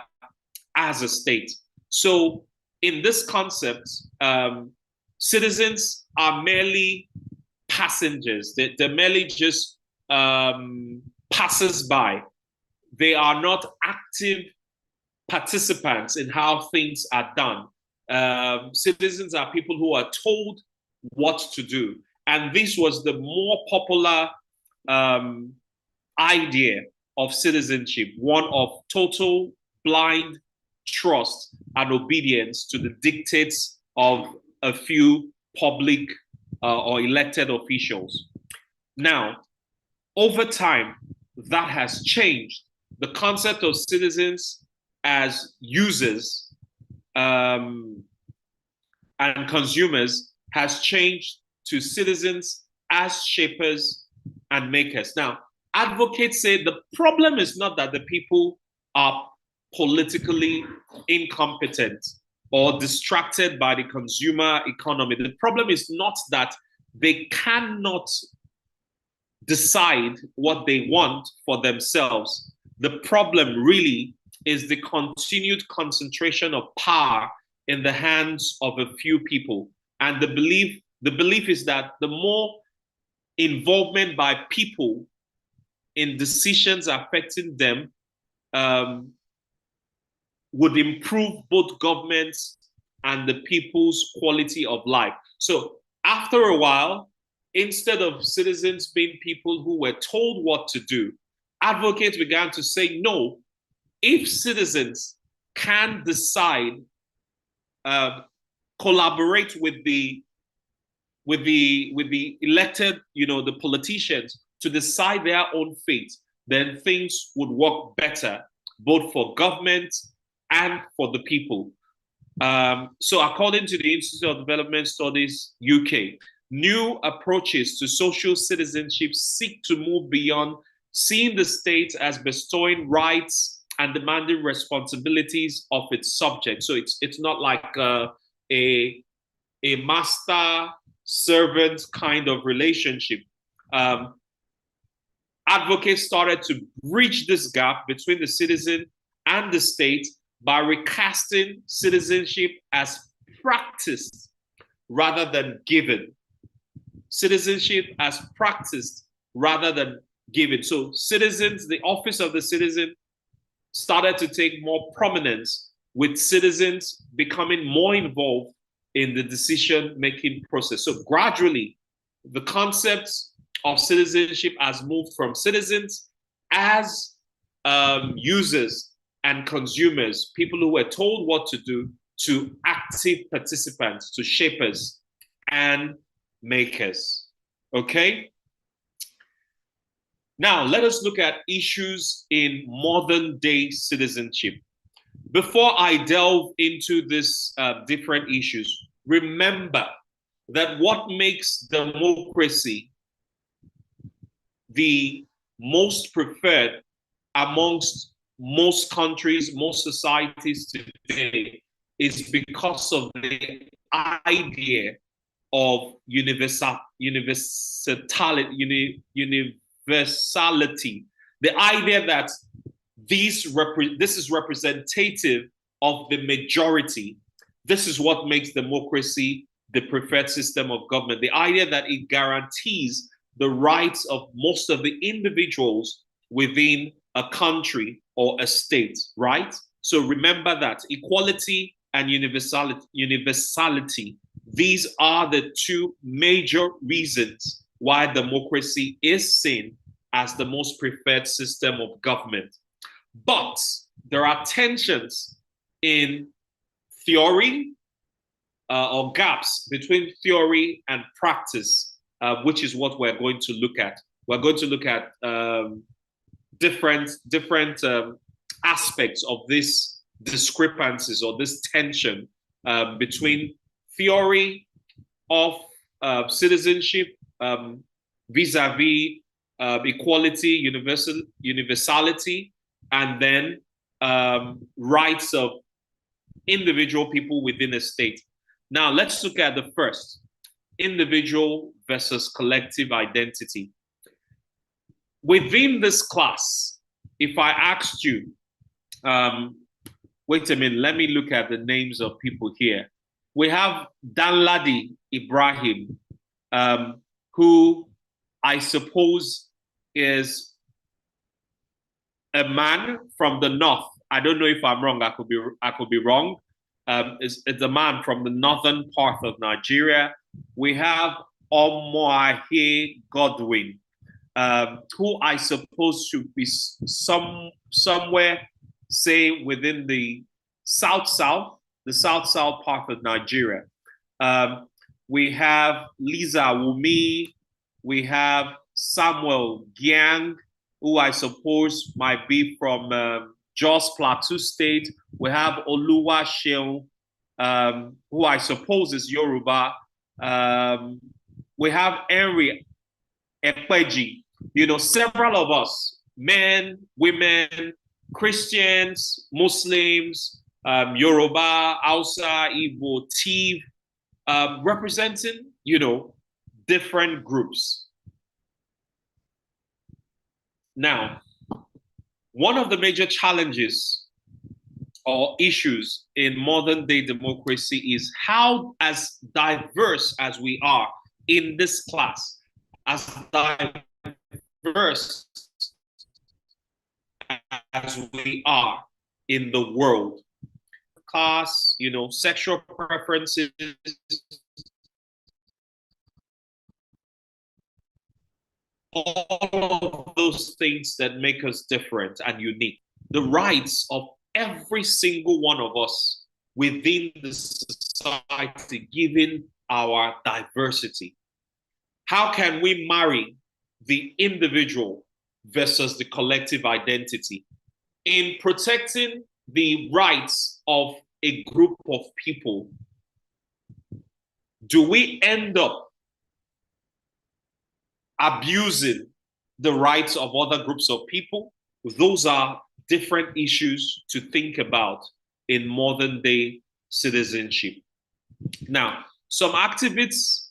Speaker 4: as a state. So, in this concept, citizens are merely passengers. They're merely just passers by. They are not active participants in how things are done. Citizens are people who are told what to do. And this was the more popular idea of citizenship, one of total blind trust and obedience to the dictates of a few public or elected officials. Now, over time, that has changed. The concept of citizens as users and consumers has changed to citizens as shapers and makers. Now, advocates say the problem is not that the people are politically incompetent or distracted by the consumer economy. The problem is not that they cannot decide what they want for themselves. The problem really is the continued concentration of power in the hands of a few people. And the belief is that the more involvement by people in decisions affecting them would improve both governments and the people's quality of life. So after a while, instead of citizens being people who were told what to do, advocates began to say, no, if citizens can decide, collaborate with the elected, the politicians to decide their own fate, then things would work better, both for government and for the people. So according to the Institute of Development Studies, UK, new approaches to social citizenship seek to move beyond seeing the state as bestowing rights and demanding responsibilities of its subjects. So it's not like a master-servant kind of relationship. Advocates started to bridge this gap between the citizen and the state by recasting citizenship as practiced rather than given. Citizenship as practiced rather than given. So citizens, the office of the citizen started to take more prominence, with citizens becoming more involved in the decision-making process. So gradually, the concept of citizenship has moved from citizens as users and consumers, people who were told what to do, to active participants, to shapers and makers. Okay? Now, let us look at issues in modern day citizenship. Before I delve into these different issues, remember that what makes democracy the most preferred amongst most countries, most societies today is because of the idea of universality, the idea that this is representative of the majority. This is what makes democracy the preferred system of government. The idea that it guarantees the rights of most of the individuals within a country or a state, right? So remember that equality and universality, these are the two major reasons why democracy is seen as the most preferred system of government. But there are tensions in theory or gaps between theory and practice, which is what we're going to look at. We're going to look at different aspects of this discrepancies or this tension between theory of citizenship vis-a-vis equality, universality, and then rights of individual people within a state. Now, let's look at the first, individual versus collective identity. Within this class, if I asked you, wait a minute, let me look at the names of people here. We have Danladi Ibrahim, who I suppose is a man from the north. I don't know if I'm wrong. I could be wrong. It's a man from the northern part of Nigeria. We have Omoahe Godwin, who I suppose should be somewhere, say within the south part of Nigeria. We have Lisa Wumi. We have Samuel Giang, who I suppose might be from Jos Plateau State. We have Oluwa Sheung, who I suppose is Yoruba. We have Henry Ekpeji. You know, several of us, men, women, Christians, Muslims, Yoruba, Hausa, Igbo, Tiv, representing, you know, different groups. Now, one of the major challenges or issues in modern day democracy is how, as diverse as we are in this class, as diverse as we are in the world, class, you know, sexual preferences, all of those things that make us different and unique. The rights of every single one of us within the society, given our diversity. How can we marry the individual versus the collective identity in protecting the rights of a group of people? Do we end up abusing the rights of other groups of people? Those are different issues to think about in modern day citizenship. Now, some activists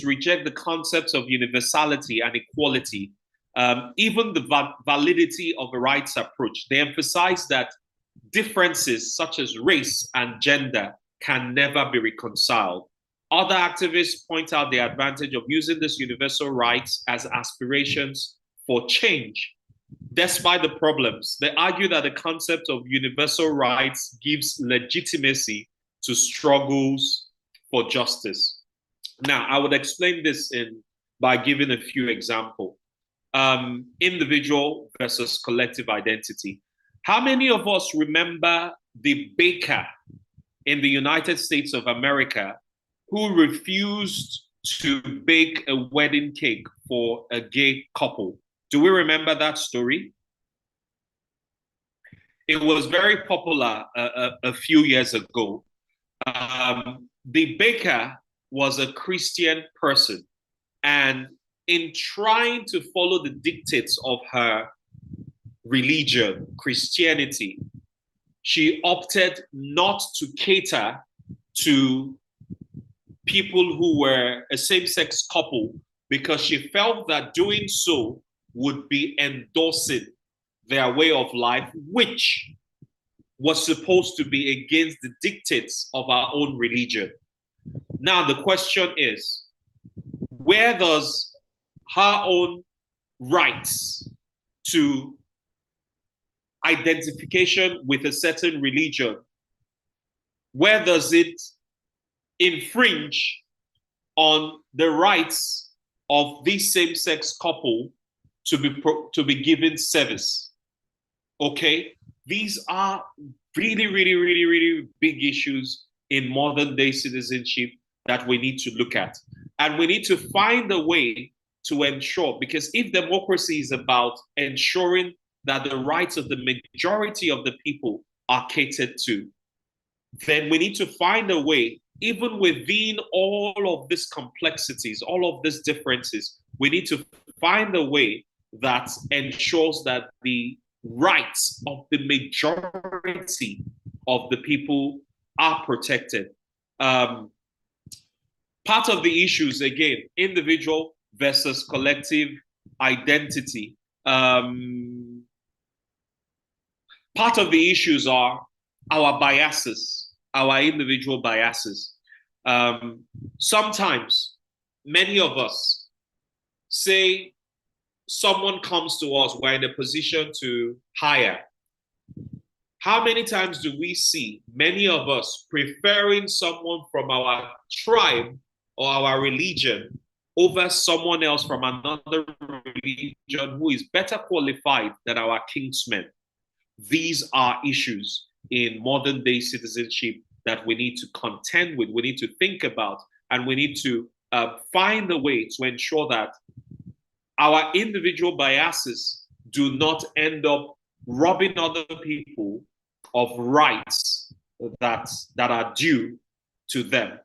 Speaker 4: reject the concepts of universality and equality, even the validity of a rights approach. They emphasize that differences such as race and gender can never be reconciled. Other activists point out the advantage of using these universal rights as aspirations for change. Despite the problems, they argue that the concept of universal rights gives legitimacy to struggles for justice. Now, I would explain this by giving a few examples. Individual versus collective identity. How many of us remember the baker in the United States of America who refused to bake a wedding cake for a gay couple? Do we remember that story? It was very popular a few years ago. The baker was a Christian person, and in trying to follow the dictates of her religion, Christianity, she opted not to cater to people who were a same-sex couple because she felt that doing so would be endorsing their way of life, which was supposed to be against the dictates of our own religion. Now, the question is, where does her own rights to identification with a certain religion, where does it infringe on the rights of this same-sex couple to be given service? Okay, these are really big issues in modern day citizenship that we need to look at, and we need to find a way to ensure, because if democracy is about ensuring that the rights of the majority of the people are catered to, then we need to find a way, even within all of these complexities, all of these differences, we need to find a way that ensures that the rights of the majority of the people are protected. Part of the issues, again, individual versus collective identity. Part of the issues are our biases, our individual biases. Sometimes, many of us say someone comes to us, we're in a position to hire. How many times do we see many of us preferring someone from our tribe or our religion over someone else from another religion who is better qualified than our kinsmen? These are issues in modern day citizenship that we need to contend with, we need to think about, and we need to find a way to ensure that our individual biases do not end up robbing other people of rights that are due to them.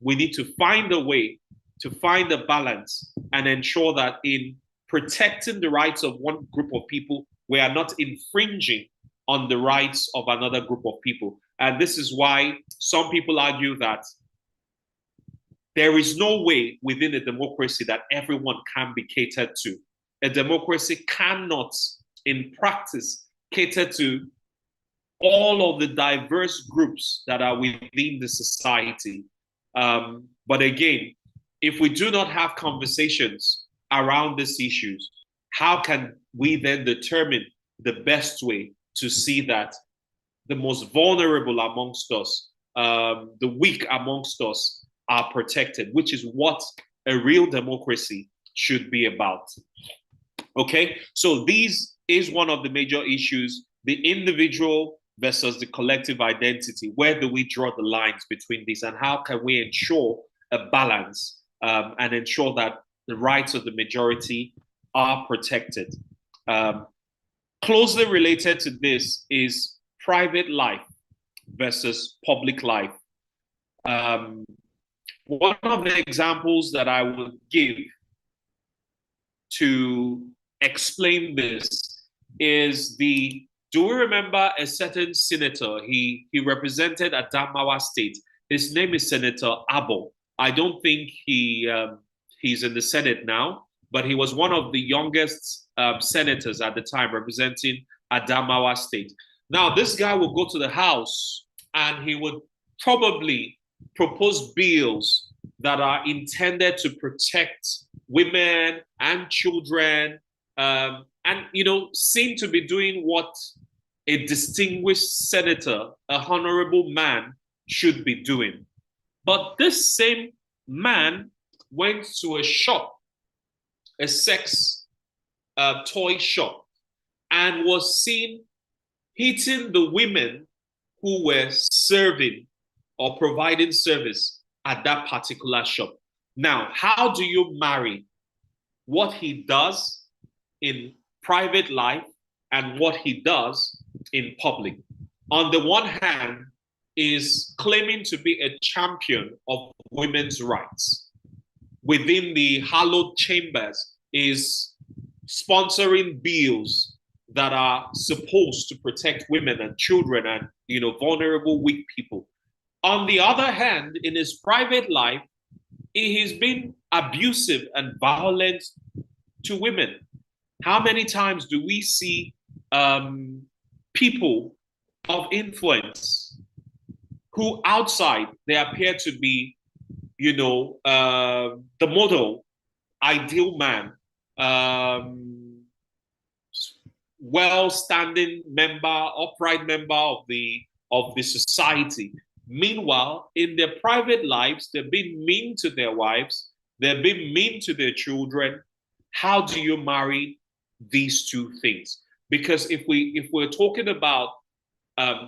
Speaker 4: We need to find a way to find a balance and ensure that in protecting the rights of one group of people, we are not infringing on the rights of another group of people. And this is why some people argue that there is no way within a democracy that everyone can be catered to. A democracy cannot, in practice, cater to all of the diverse groups that are within the society. But again, if we do not have conversations around these issues, how can we then determine the best way to see that the most vulnerable amongst us, the weak amongst us, are protected, which is what a real democracy should be about. Okay, so this is one of the major issues, the individual versus the collective identity. Where do we draw the lines between these, and how can we ensure a balance and ensure that the rights of the majority are protected? Closely related to this is private life versus public life. One of the examples that I would give to explain this is do we remember a certain senator? He represented Adamawa State. His name is Senator Abo. I don't think he's in the Senate now, but he was one of the youngest senators at the time representing Adamawa State. Now, this guy would go to the House and he would probably propose bills that are intended to protect women and children, and seem to be doing what a distinguished senator, a honorable man, should be doing. But this same man went to a shop, a sex toy shop, and was seen hitting the women who were serving or providing service at that particular shop. Now, how do you marry what he does in private life and what he does in public? On the one hand, is claiming to be a champion of women's rights. Within the hallowed chambers, is sponsoring bills that are supposed to protect women and children and vulnerable, weak people. On the other hand, in his private life, he has been abusive and violent to women. How many times do we see people of influence who outside they appear to be, the model, ideal man, well-standing member, upright member of the society. Meanwhile, in their private lives, they're being mean to their wives, they're being mean to their children. How do you marry these two things? Because if we're talking about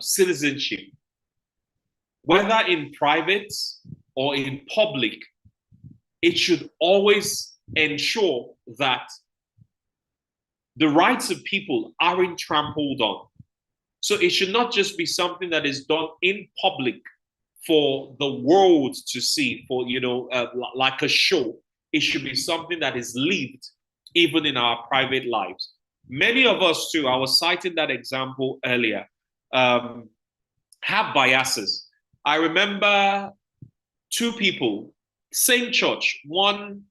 Speaker 4: citizenship, whether in private or in public, it should always ensure that the rights of people aren't trampled on. So it should not just be something that is done in public for the world to see, for, like a show. It should be something that is lived even in our private lives. Many of us too, I was citing that example earlier, have biases. I remember two people, same church, one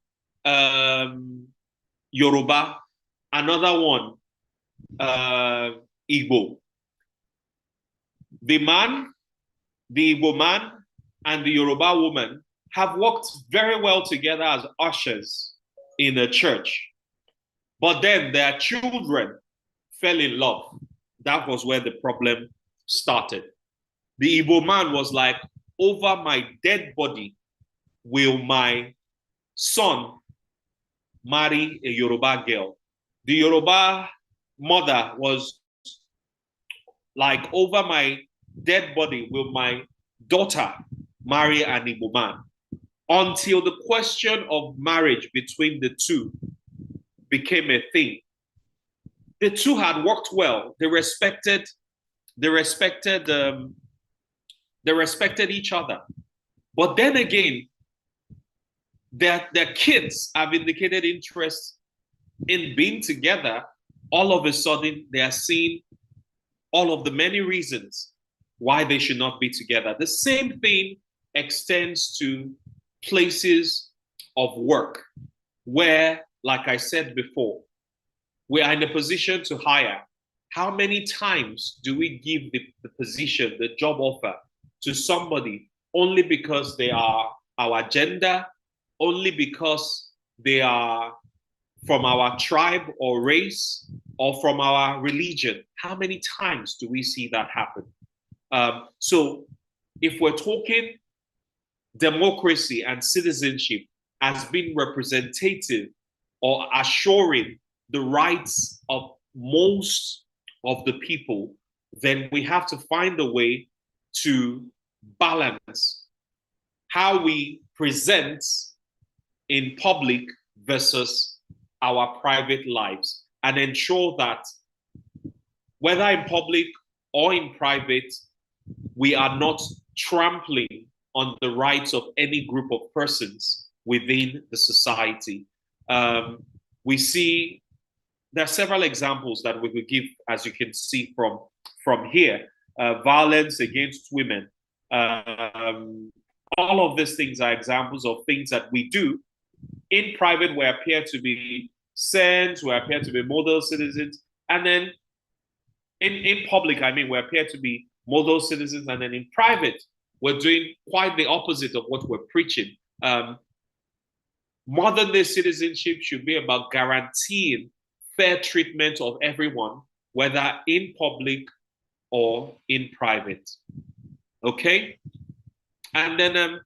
Speaker 4: Yoruba, another one Igbo. The man, the Igbo man, and the Yoruba woman have worked very well together as ushers in a church. But then their children fell in love. That was where the problem started. The Igbo man was like, over my dead body will my son marry a Yoruba girl. The Yoruba mother was like, over my dead body will my daughter marry an Igbo man. Until the question of marriage between the two became a thing. The two had worked well. They respected each other. But then again, their kids have indicated interest in being together. All of a sudden, they are seeing all of the many reasons why they should not be together. The same thing extends to places of work where, like I said before, we are in a position to hire. How many times do we give the position, the job offer to somebody only because they are our gender, only because they are from our tribe or race, or from our religion? How many times do we see that happen? So if we're talking democracy and citizenship as being representative or assuring the rights of most of the people, then we have to find a way to balance how we present in public versus our private lives, and ensure that whether in public or in private, we are not trampling on the rights of any group of persons within the society. We see there are several examples that we could give, as you can see from here. Violence against women. All of these things are examples of things that we do in private. We appear to be saints, we appear to be model citizens, and then in public, we appear to be model citizens, and then in private, we're doing quite the opposite of what we're preaching. Modern day citizenship should be about guaranteeing fair treatment of everyone, whether in public or in private. Okay? And then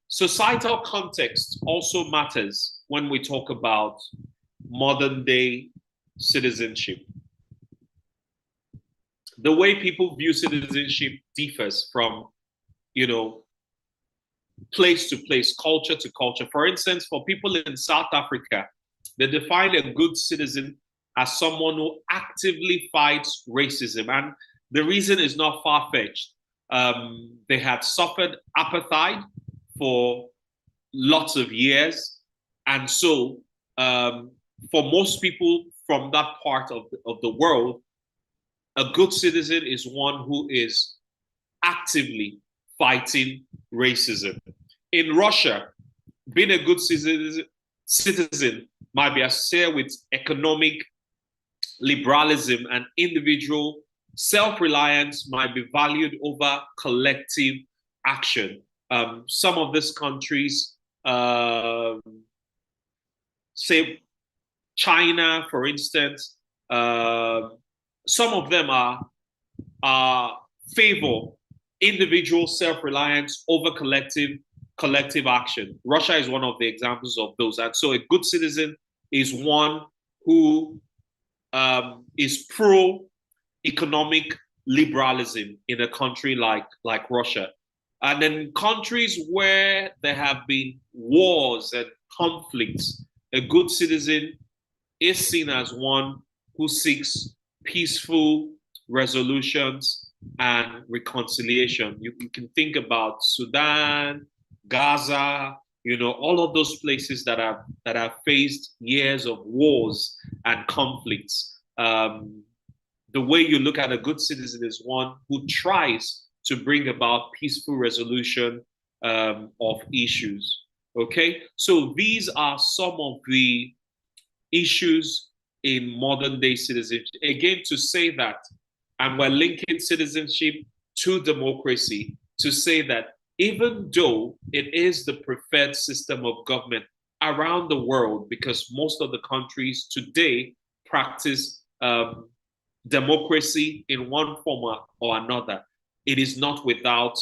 Speaker 4: societal context also matters when we talk about modern day citizenship. The way people view citizenship differs from, place to place, culture to culture. For instance, for people in South Africa, they define a good citizen as someone who actively fights racism. And the reason is not far-fetched. They had suffered apartheid for lots of years. And so for most people from that part of the world, a good citizen is one who is actively fighting racism. In Russia, being a good citizen might be associated with economic liberalism, and individual self-reliance might be valued over collective action. Some of these countries, say China, for instance, some of them are favor individual self-reliance over collective action. Russia is one of the examples of those. And so a good citizen is one who is pro-economic liberalism in a country like Russia. And in countries where there have been wars and conflicts, A good citizen is seen as one who seeks peaceful resolutions and reconciliation. You can think about Sudan, Gaza, all of those places that have faced years of wars and conflicts. The way you look at a good citizen is one who tries to bring about peaceful resolution of issues. Okay, so these are some of the issues in modern day citizenship. Again, to say that, and we're linking citizenship to democracy, to say that even though it is the preferred system of government around the world, because most of the countries today practice democracy in one form or another, it is not without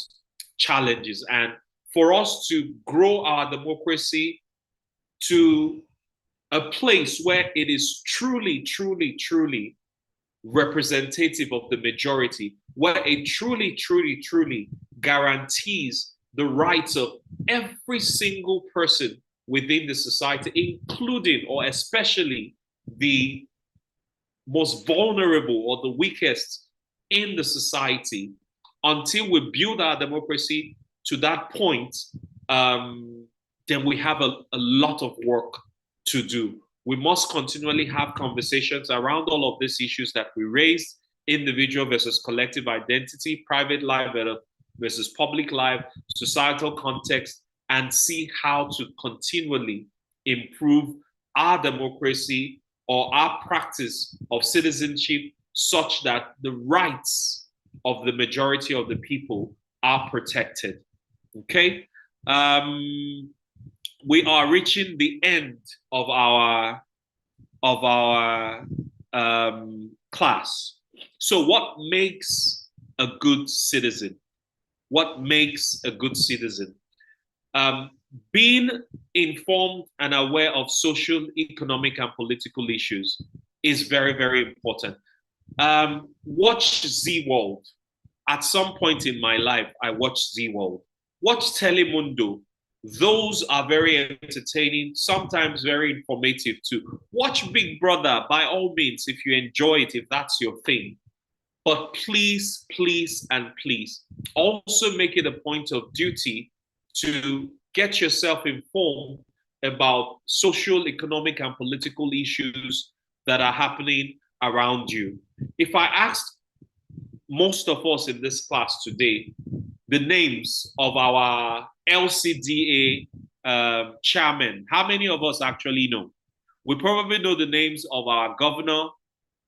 Speaker 4: challenges. And for us to grow our democracy to a place where it is truly, truly, truly representative of the majority, where it truly, truly, truly guarantees the rights of every single person within the society, including or especially the most vulnerable or the weakest in the society. Until we build our democracy to that point, then we have a lot of work to do. We must continually have conversations around all of these issues that we raised: individual versus collective identity, private life versus public life, societal context, and see how to continually improve our democracy or our practice of citizenship such that the rights of the majority of the people are protected. Okay? We are reaching the end of our class. So what makes a good citizen? What makes a good citizen? Being informed and aware of social, economic, and political issues is very, very important. Watch Z World. At some point in my life, I watched Z World. Watch Telemundo. Those are very entertaining, sometimes very informative too. Watch Big Brother, by all means, if you enjoy it, if that's your thing. But please, please, and please, also make it a point of duty to get yourself informed about social, economic, and political issues that are happening around you. If I asked most of us in this class today the names of our LCDA chairman, how many of us actually know? We probably know the names of our governor,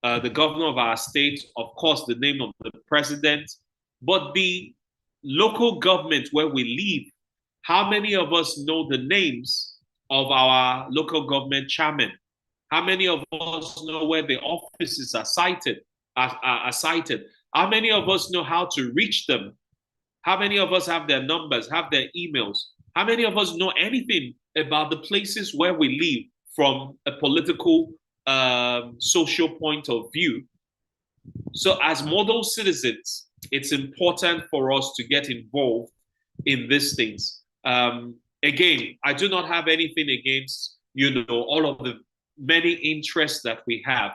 Speaker 4: the governor of our state, of course, the name of the president, but the local government where we live, how many of us know the names of our local government chairman? How many of us know where the offices are cited? How many of us know how to reach them? How many of us have their numbers, have their emails? How many of us know anything about the places where we live from a political, social point of view? So as model citizens, it's important for us to get involved in these things. Again, I do not have anything against, all of the many interests that we have.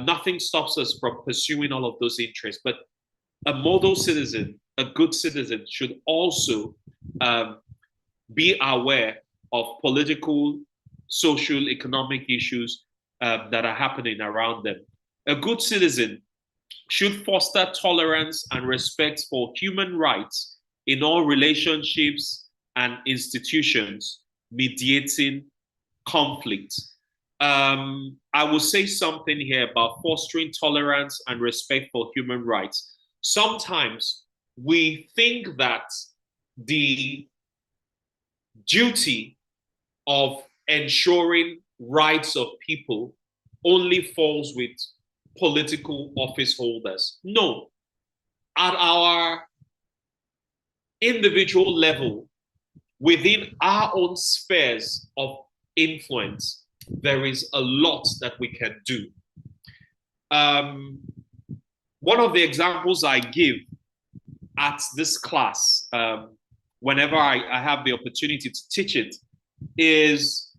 Speaker 4: Nothing stops us from pursuing all of those interests. But a model citizen, a good citizen, should also be aware of political, social, economic issues that are happening around them. A good citizen should foster tolerance and respect for human rights in all relationships and institutions, mediating conflict. I will say something here about fostering tolerance and respect for human rights. Sometimes we think that the duty of ensuring rights of people only falls with political office holders. No. At our individual level, within our own spheres of influence, there is a lot that we can do. One of the examples I give at this class, whenever I have the opportunity to teach it, is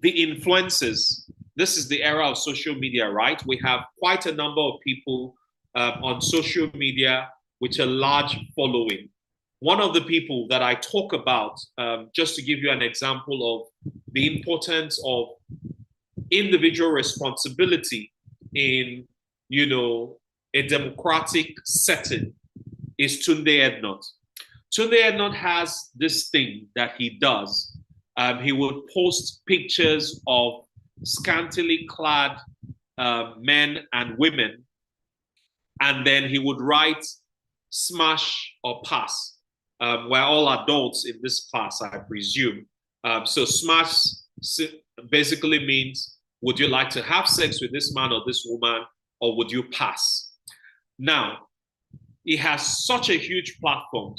Speaker 4: the influencers. This is the era of social media, right? We have quite a number of people on social media with a large following. One of the people that I talk about, just to give you an example of the importance of individual responsibility in, a democratic setting, is Tunde Ednot. Tunde Ednot has this thing that he does. He would post pictures of scantily clad men and women, and then he would write smash or pass. We're all adults in this class, I presume. So smash basically means, would you like to have sex with this man or this woman, or would you pass? Now, he has such a huge platform.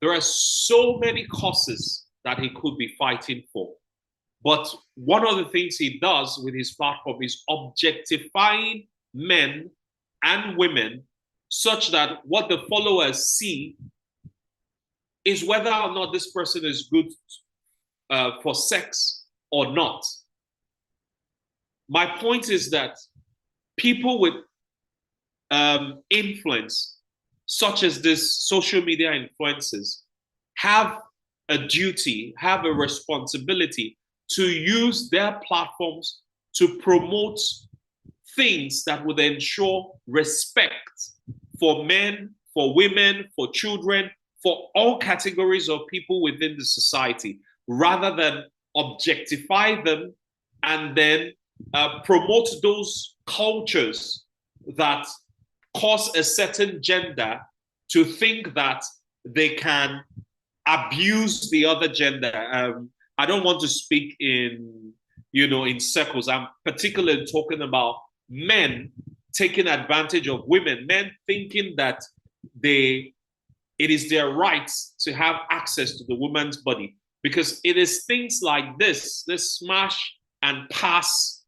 Speaker 4: There are so many causes that he could be fighting for. But one of the things he does with his platform is objectifying men and women such that what the followers see is whether or not this person is good for sex or not. My point is that people with influence, such as this social media influencers, have a duty, have a responsibility to use their platforms to promote things that would ensure respect for men, for women, for children, for all categories of people within the society, rather than objectify them and then promote those cultures that cause a certain gender to think that they can abuse the other gender. I don't want to speak in circles. I'm particularly talking about men taking advantage of women, men thinking that it is their right to have access to the woman's body, because it is things like this smash and pass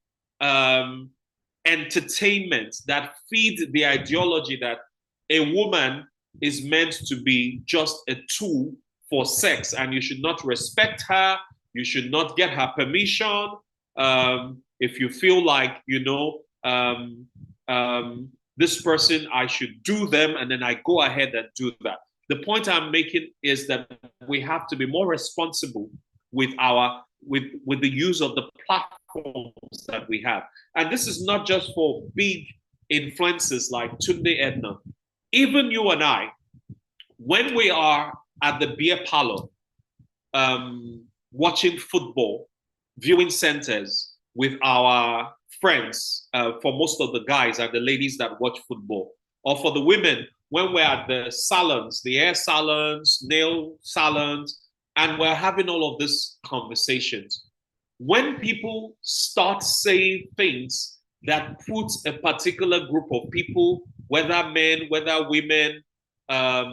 Speaker 4: entertainment that feed the ideology that a woman is meant to be just a tool for sex, and you should not respect her, you should not get her permission. If you feel like, this person, I should do them, and then I go ahead and do that. The point I'm making is that we have to be more responsible with the use of the platforms that we have. And this is not just for big influencers like Tunde Edna. Even you and I, when we are at the beer parlor, watching football, viewing centers with our friends, for most of the guys and the ladies that watch football, or for the women, when we're at the salons, the hair salons, nail salons, and we're having all of these conversations. When people start saying things that put a particular group of people, whether men, whether women,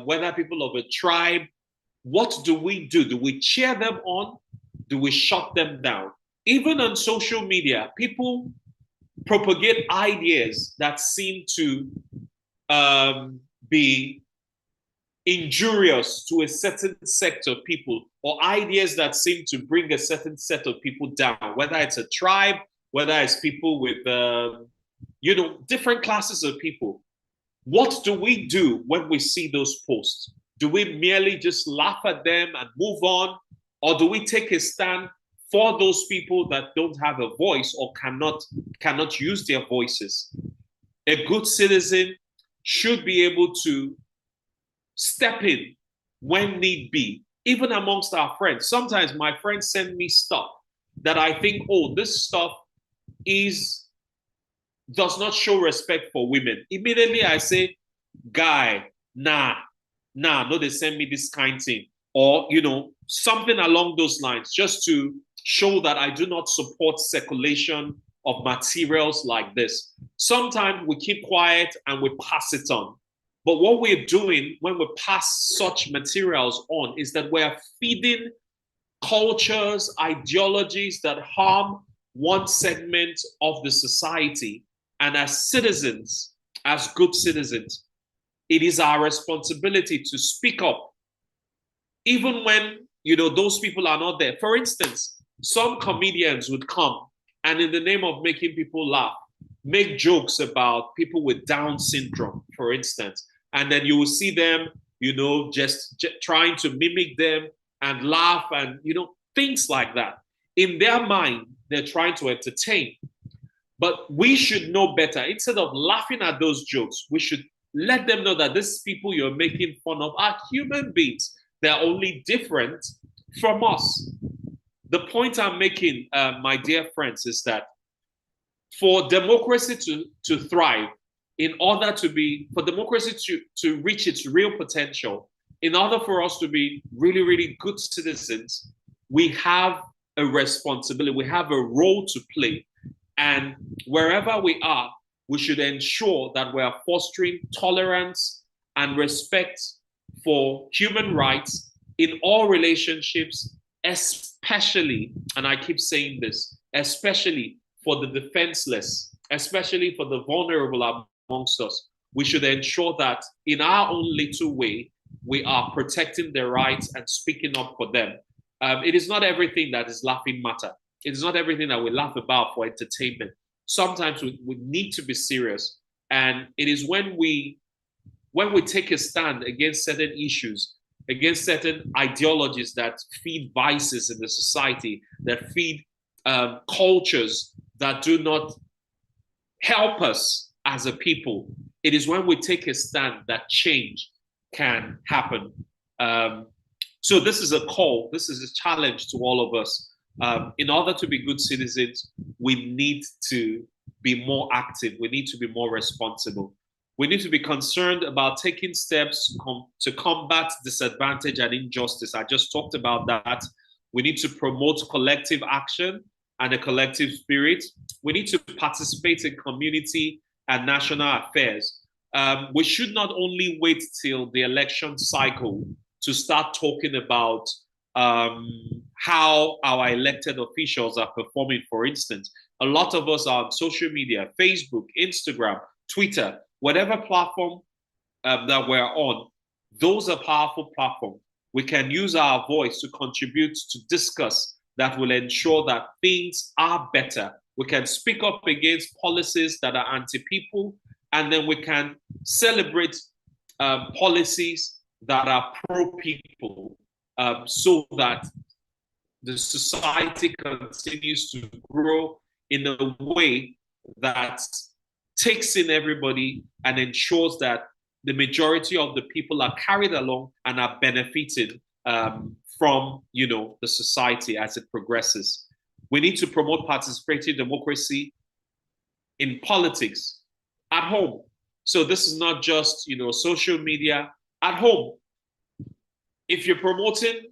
Speaker 4: whether people of a tribe, what do we do? Do we cheer them on? Do we shut them down? Even on social media, people propagate ideas that seem to be injurious to a certain set of people, or ideas that seem to bring a certain set of people down, whether it's a tribe, whether it's people with, different classes of people. What do we do when we see those posts? Do we merely just laugh at them and move on? Or do we take a stand for those people that don't have a voice or cannot use their voices? A good citizen should be able to step in when need be, even amongst our friends. Sometimes my friends send me stuff that I think, oh, this stuff does not show respect for women. Immediately I say, guy, nah, no, they send me this kind of thing. Or, something along those lines, just to show that I do not support circulation of materials like this. Sometimes we keep quiet and we pass it on. But what we're doing when we pass such materials on is that we're feeding cultures, ideologies that harm one segment of the society. And as citizens, as good citizens, it is our responsibility to speak up, even when those people are not there. For instance, some comedians would come and, in the name of making people laugh, make jokes about people with Down syndrome, for instance. And then you will see them, just trying to mimic them and laugh and, things like that. In their mind, they're trying to entertain. But we should know better. Instead of laughing at those jokes, we should let them know that these people you're making fun of are human beings. They're only different from us. The point I'm making, my dear friends, is that for democracy to thrive, for democracy to reach its real potential, in order for us to be really, really good citizens, we have a responsibility, we have a role to play. And wherever we are, we should ensure that we are fostering tolerance and respect for human rights in all relationships, especially, and I keep saying this, especially for the defenseless, especially for the vulnerable amongst us. We should ensure that in our own little way, we are protecting their rights and speaking up for them. It is not everything that is laughing matter. It is not everything that we laugh about for entertainment. Sometimes we need to be serious. And it is when we take a stand against certain issues, against certain ideologies that feed vices in the society, that feed cultures that do not help us as a people. It is when we take a stand that change can happen. So this is a call, this is a challenge to all of us. In order to be good citizens, we need to be more active. We need to be more responsible. We need to be concerned about taking steps to combat disadvantage and injustice. I just talked about that. We need to promote collective action and a collective spirit. We need to participate in community and national affairs. We should not only wait till the election cycle to start talking about how our elected officials are performing, for instance. A lot of us are on social media, Facebook, Instagram, Twitter, whatever platform that we're on. Those are powerful platforms. We can use our voice to contribute, to discuss, that will ensure that things are better. We can speak up against policies that are anti-people, and then we can celebrate policies that are pro-people, so that the society continues to grow in a way that takes in everybody and ensures that the majority of the people are carried along and are benefited from, the society as it progresses. We need to promote participatory democracy in politics at home. So this is not just, social media. At home, if you're promoting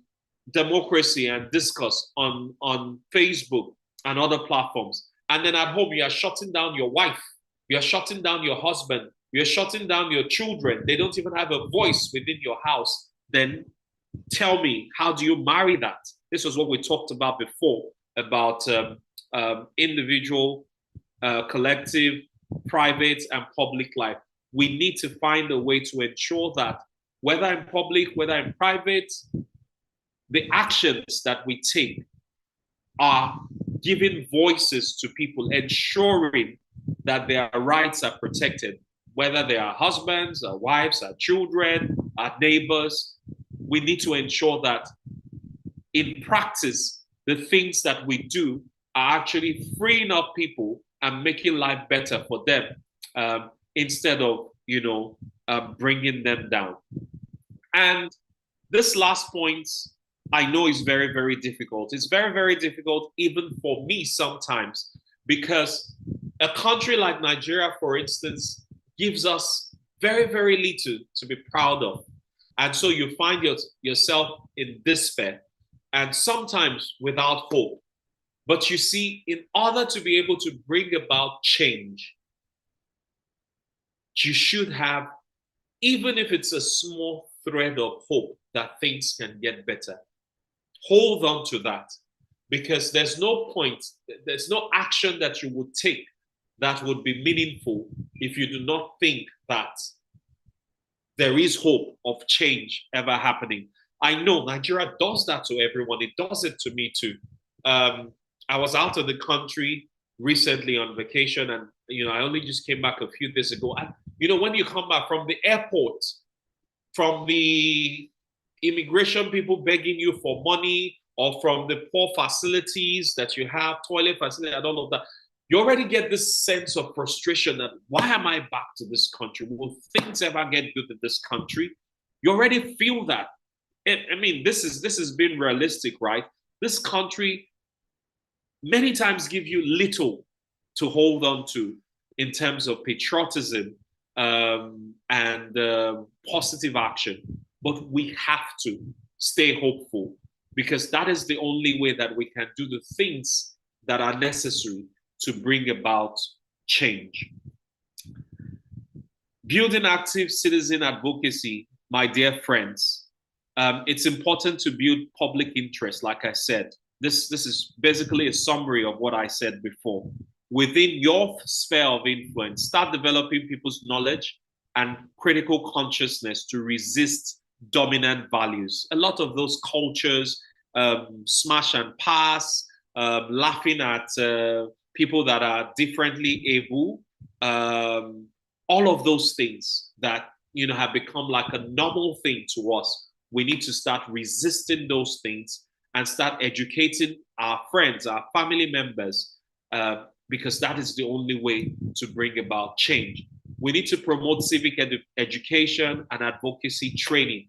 Speaker 4: democracy and discourse on Facebook and other platforms, and then at home you are shutting down your wife, you're shutting down your husband, you're shutting down your children, they don't even have a voice within your house, then tell me, how do you marry that? This was what we talked about before, about individual, collective, private, and public life. We need to find a way to ensure that whether in public, whether in private, the actions that we take are giving voices to people, ensuring that their rights are protected, whether they are husbands, or wives, or children, our neighbors. We need to ensure that in practice, the things that we do are actually freeing up people and making life better for them, instead of, bringing them down. And this last point, I know is very, very difficult. It's very, very difficult even for me sometimes, because a country like Nigeria, for instance, gives us very, very little to be proud of. And so you find yourself in despair and sometimes without hope. But you see, in order to be able to bring about change, you should have, even if it's a small thread of hope that things can get better, hold on to that, because there's no point, there's no action that you would take that would be meaningful if you do not think that there is hope of change ever happening. I know Nigeria does that to everyone. It does it to me too. I was out of the country recently on vacation, and I only just came back a few days ago. And when you come back from the airport, from the immigration people begging you for money, or from the poor facilities that you have, toilet facility and all of that, you already get this sense of frustration that, why am I back to this country? Will things ever get good in this country? You already feel that. I mean, this is being realistic, right? This country many times give you little to hold on to in terms of patriotism and positive action. But we have to stay hopeful, because that is the only way that we can do the things that are necessary to bring about change. Building active citizen advocacy, my dear friends, it's important to build public interest, like I said. This is basically a summary of what I said before. Within your sphere of influence, start developing people's knowledge and critical consciousness to resist dominant values. A lot of those cultures, smash and pass, laughing at people that are differently able, all of those things that have become like a normal thing to us. We need to start resisting those things and start educating our friends, our family members, because that is the only way to bring about change. We need to promote civic education and advocacy training.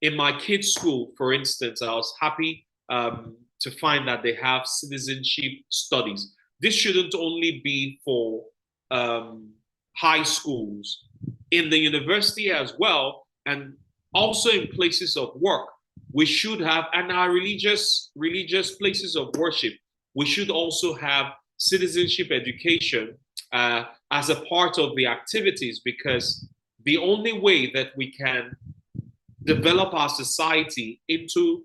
Speaker 4: In my kids' school, for instance, I was happy to find that they have citizenship studies. This shouldn't only be for high schools, in the university as well, and also in places of work. We should have, and our religious places of worship, we should also have citizenship education as a part of the activities, because the only way that we can develop our society into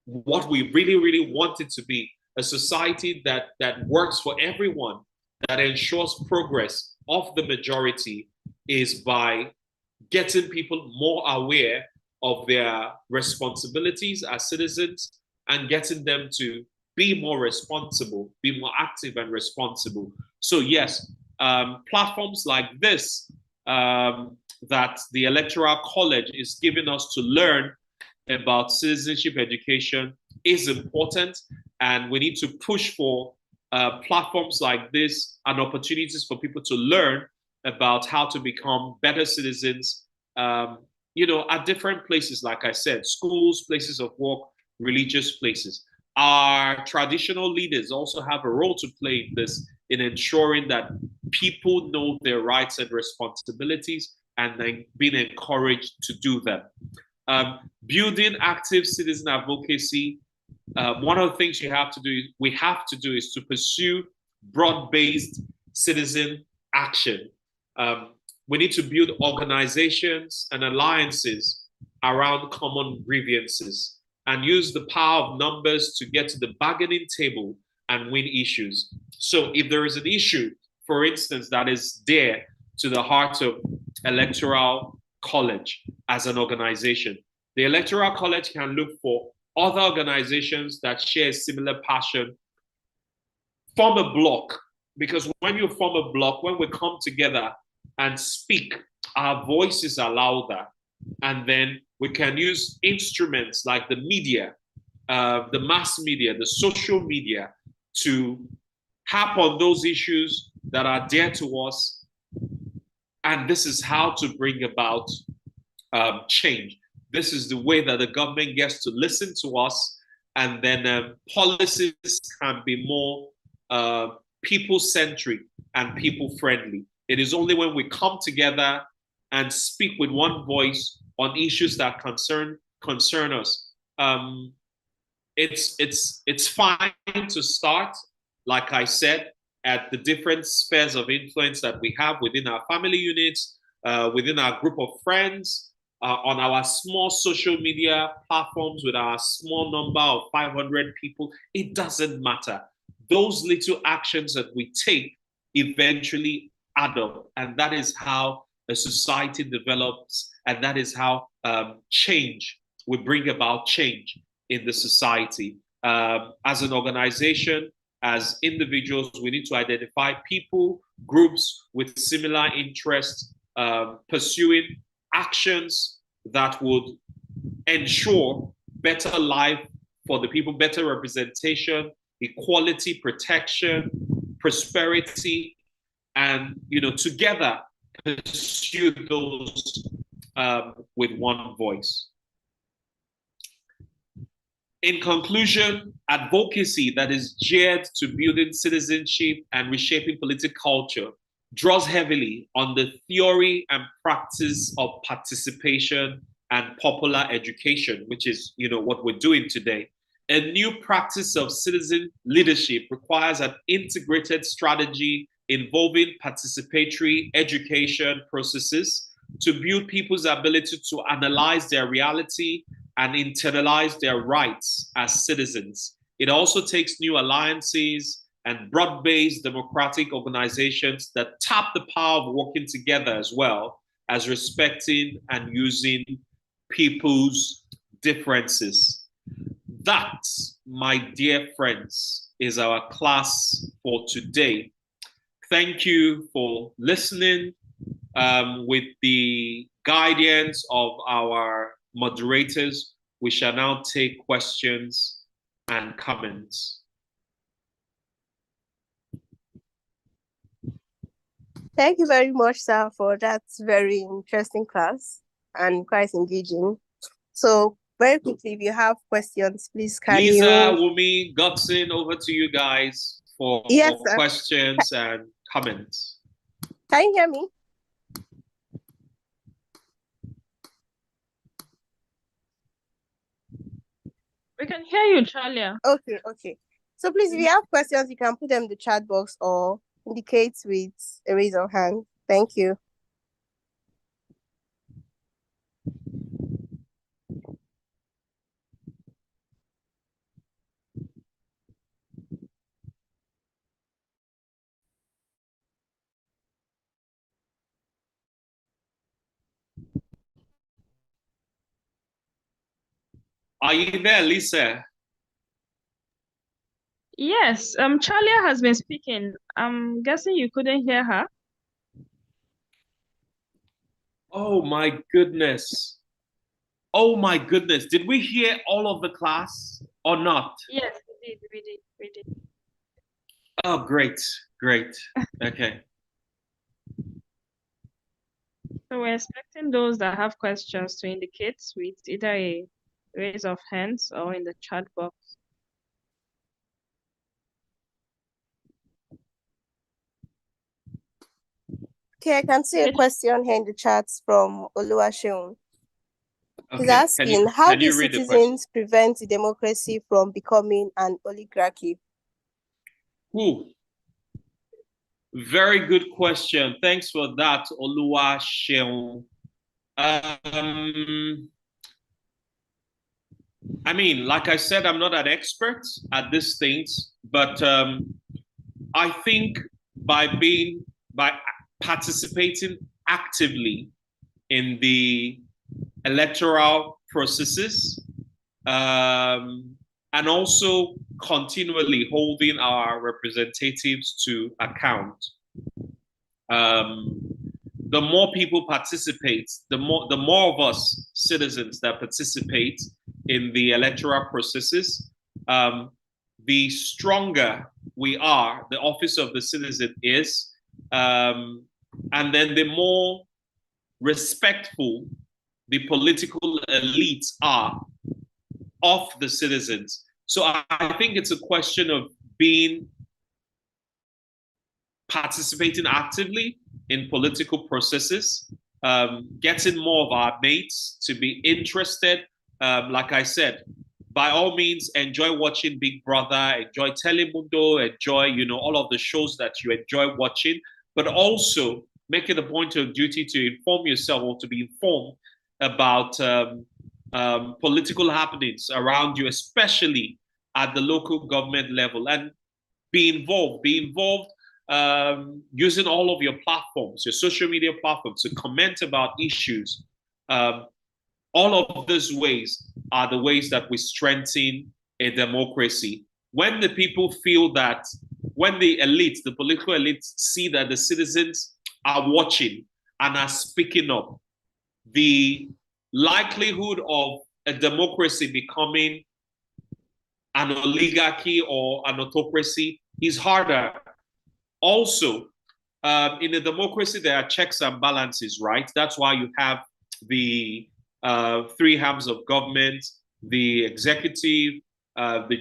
Speaker 4: what we really, really want it to be, a society that works for everyone, that ensures progress of the majority, is by getting people more aware of their responsibilities as citizens and getting them to be more responsible, be more active and responsible. So yes, platforms like this that the Electoral College is giving us to learn about citizenship education is important, and we need to push for platforms like this and opportunities for people to learn about how to become better citizens, at different places, like I said, schools, places of work, religious places. Our traditional leaders also have a role to play in this, in ensuring that people know their rights and responsibilities and then being encouraged to do them. Building active citizen advocacy, one of the things we have to do is to pursue broad-based citizen action. We need to build organizations and alliances around common grievances and use the power of numbers to get to the bargaining table and win issues. So if there is an issue, for instance, that is dear to the heart of Electoral College as an organization, the Electoral College can look for other organizations that share a similar passion, form a block, because when you form a block, when we come together and speak, our voices are louder. And then we can use instruments like the media, the mass media, the social media, to harp on those issues that are dear to us. And this is how to bring about change. This is the way that the government gets to listen to us, and then policies can be more people-centric and people-friendly. It is only when we come together and speak with one voice on issues that concern us. It's fine to start, like I said, at the different spheres of influence that we have within our family units, within our group of friends, on our small social media platforms with our small number of 500 people. It doesn't matter. Those little actions that we take eventually add up, and that is how a society develops, and that is how change will bring about change in the society. As an organization, as individuals, we need to identify people, groups with similar interests, pursuing actions that would ensure better life for the people, better representation, equality, protection, prosperity, and together pursue those with one voice. In conclusion, advocacy that is geared to building citizenship and reshaping political culture draws heavily on the theory and practice of participation and popular education, which is what we're doing today. A new practice of citizen leadership requires an integrated strategy involving participatory education processes to build people's ability to analyze their reality and internalize their rights as citizens. It also takes new alliances and broad-based democratic organizations that tap the power of working together, as well as respecting and using people's differences. That, my dear friends, is our class for today. Thank you for listening. With the guidance of our moderators, we shall now take questions and comments.
Speaker 2: Thank you very much, sir, for that very interesting class and quite engaging. So very quickly, if you have questions, please can
Speaker 4: Lisa,
Speaker 2: you...
Speaker 4: Wumi, Godson, over to you guys for questions and comments.
Speaker 2: Can you hear me?
Speaker 3: We can hear you, Charlie.
Speaker 2: Okay. So please, if you have questions, you can put them in the chat box or indicate with a raise of hand. Thank you.
Speaker 4: Are you there, Lisa?
Speaker 3: Yes, Charlie has been speaking. I'm guessing you couldn't hear her.
Speaker 4: Oh my goodness. Oh my goodness. Did we hear all of the class or not?
Speaker 3: Yes, we did.
Speaker 4: Oh, great. Okay.
Speaker 3: So we're expecting those that have questions to indicate with either a raise of hands or in the chat box.
Speaker 2: Okay, I can see a question here in the chats from Oluwaseun.
Speaker 4: Okay.
Speaker 2: He's asking, how do citizens prevent the democracy from becoming an oligarchy?
Speaker 4: Ooh. Very good question. Thanks for that, Oluwaseun. I mean, like I said, I'm not an expert at these things, but I think by participating actively in the electoral processes, and also continually holding our representatives to account. The more people participate, the more of us citizens that participate in the electoral processes, the stronger we are, the office of the citizen is, and then the more respectful the political elites are of the citizens. So I think it's a question of participating actively in political processes, getting more of our mates to be interested. Like I said, by all means, enjoy watching Big Brother, enjoy Telemundo, enjoy all of the shows that you enjoy watching, but also make it a point of duty to inform yourself or to be informed about political happenings around you, especially at the local government level, and be involved. Using all of your platforms, your social media platforms, to comment about issues. All of these ways are the ways that we strengthen a democracy. When the people feel that, when the elites, the political elites, see that the citizens are watching and are speaking up, the likelihood of a democracy becoming an oligarchy or an autocracy is harder. Also, in a democracy, there are checks and balances, right? That's why you have the three arms of government, the executive, the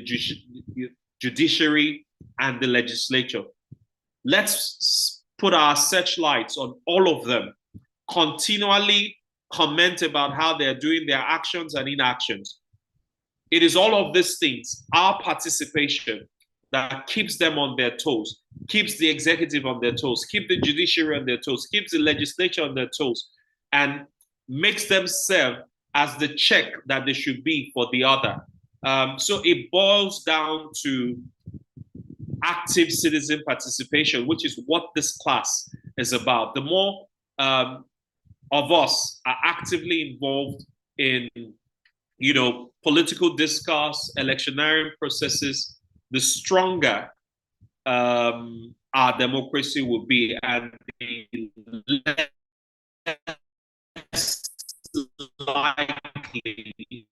Speaker 4: judiciary, and the legislature. Let's put our searchlights on all of them, continually comment about how they're doing their actions and inactions. It is all of these things, our participation, that keeps them on their toes, keeps the executive on their toes, keeps the judiciary on their toes, keeps the legislature on their toes, and makes them serve as the check that they should be for the other. So it boils down to active citizen participation, which is what this class is about. The more of us are actively involved in, political discourse, electioneering processes, the stronger our democracy will be, and the less likely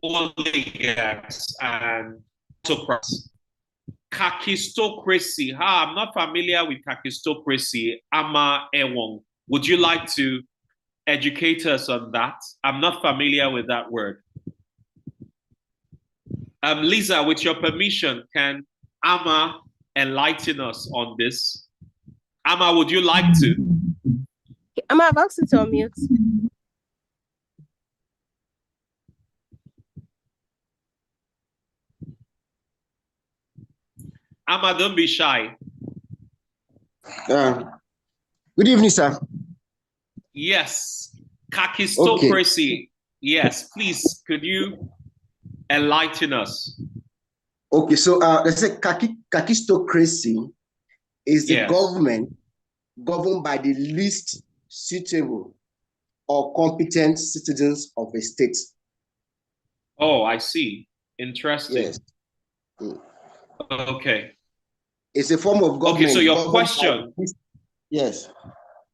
Speaker 4: oligarchs and autocrats. Kakistocracy. I'm not familiar with kakistocracy. Ama Ewong. Would you like to educate us on that? I'm not familiar with that word. Lisa, with your permission, can Ama enlighten us on this? Ama, would you like to?
Speaker 2: I'm about to unmute.
Speaker 4: Ama, don't be shy.
Speaker 5: Good evening, sir.
Speaker 4: Yes, kakistocracy. Okay. Yes, please, could you enlighten us?
Speaker 5: Okay, so let's say kakistocracy is the government governed by the least suitable or competent citizens of a state.
Speaker 4: Oh, I see. Interesting.
Speaker 5: Yes.
Speaker 4: Okay.
Speaker 5: It's a form of government.
Speaker 4: Okay, so your question.
Speaker 5: Yes.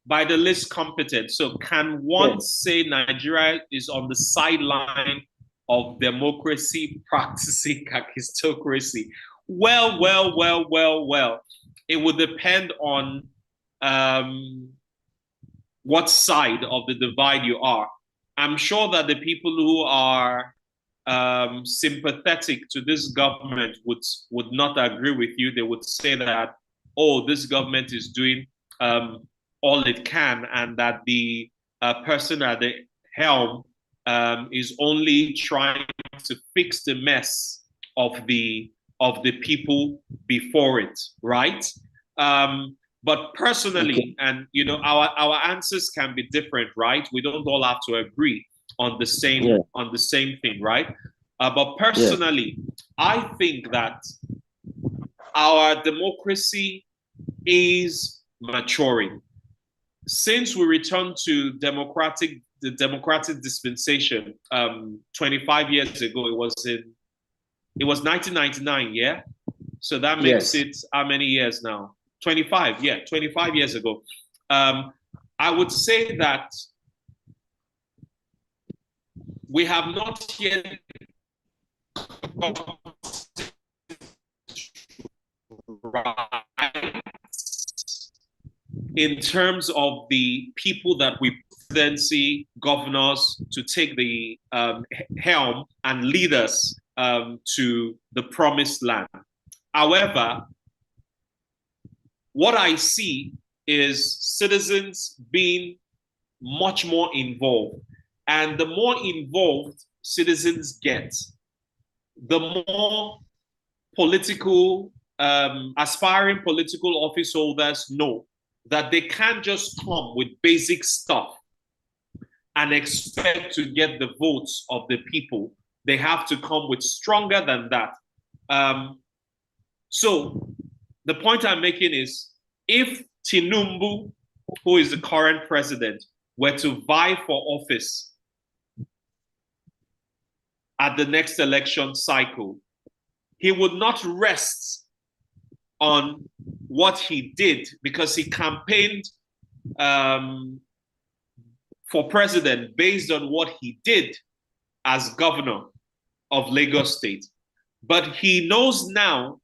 Speaker 4: By the least competent. So can one say Nigeria is on the sideline of democracy practicing kakistocracy? Well. It would depend on what side of the divide you are. I'm sure that the people who are sympathetic to this government would not agree with you. They would say that, oh, this government is doing all it can, and that the person at the helm is only trying to fix the mess of the people before it, right? But personally, and our answers can be different, right? We don't all have to agree on the same thing, right? But personally, I think that our democracy is maturing. Since we returned to the democratic dispensation 25 years ago, it was 1999, yeah? So that makes it how many years now? 25, 25 years ago. I would say that we have not yet in terms of the people that we presidency, governors to take the helm and lead us to the promised land. However, what I see is citizens being much more involved. And the more involved citizens get, the more aspiring political office holders know that they can't just come with basic stuff and expect to get the votes of the people. They have to come with stronger than that. So the point I'm making is, if Tinubu who is the current president, were to vie for office at the next election cycle, he would not rest on what he did, because he campaigned for president based on what he did as governor of Lagos State. But he knows now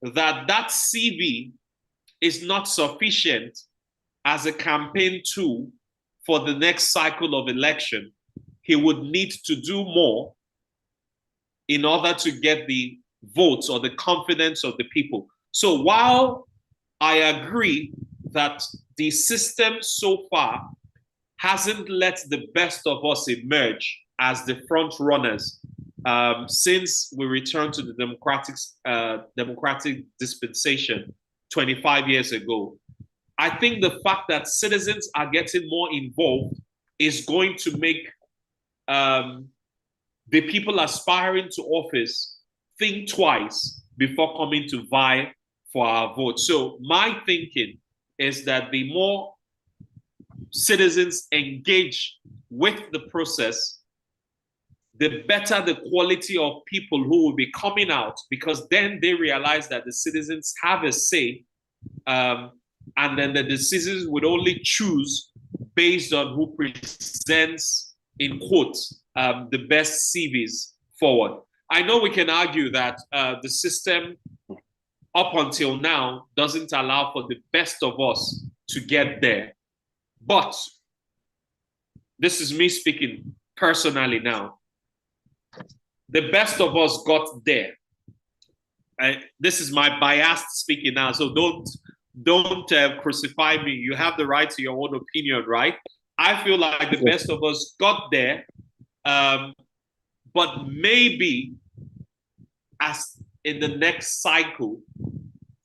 Speaker 4: that that CV is not sufficient as a campaign tool for the next cycle of election. He would need to do more in order to get the votes or the confidence of the people. So while I agree that the system so far hasn't let the best of us emerge as the front runners since we returned to the democratic dispensation 25 years ago, I think the fact that citizens are getting more involved is going to make the people aspiring to office think twice before coming to vie for our vote. So my thinking is that the more citizens engage with the process, the better the quality of people who will be coming out, because then they realize that the citizens have a say, and then the decisions would only choose based on who presents, in quotes, the best CVs forward. I know we can argue that the system up until now doesn't allow for the best of us to get there. But this is me speaking personally now. The best of us got there. This is my biased speaking now, so don't crucify me. You have the right to your own opinion, right? I feel like the best of us got there, but maybe as in the next cycle,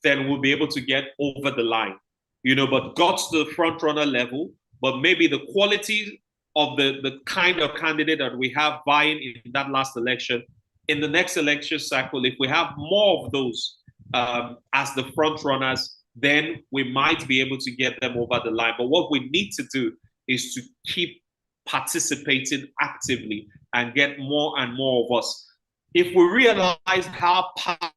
Speaker 4: then we'll be able to get over the line, but got to the front runner level, but maybe the quality of the kind of candidate that we have vying in that last election, in the next election cycle, if we have more of those as the front runners, then we might be able to get them over the line. But what we need to do is to keep participating actively and get more and more of us. If we realize how powerful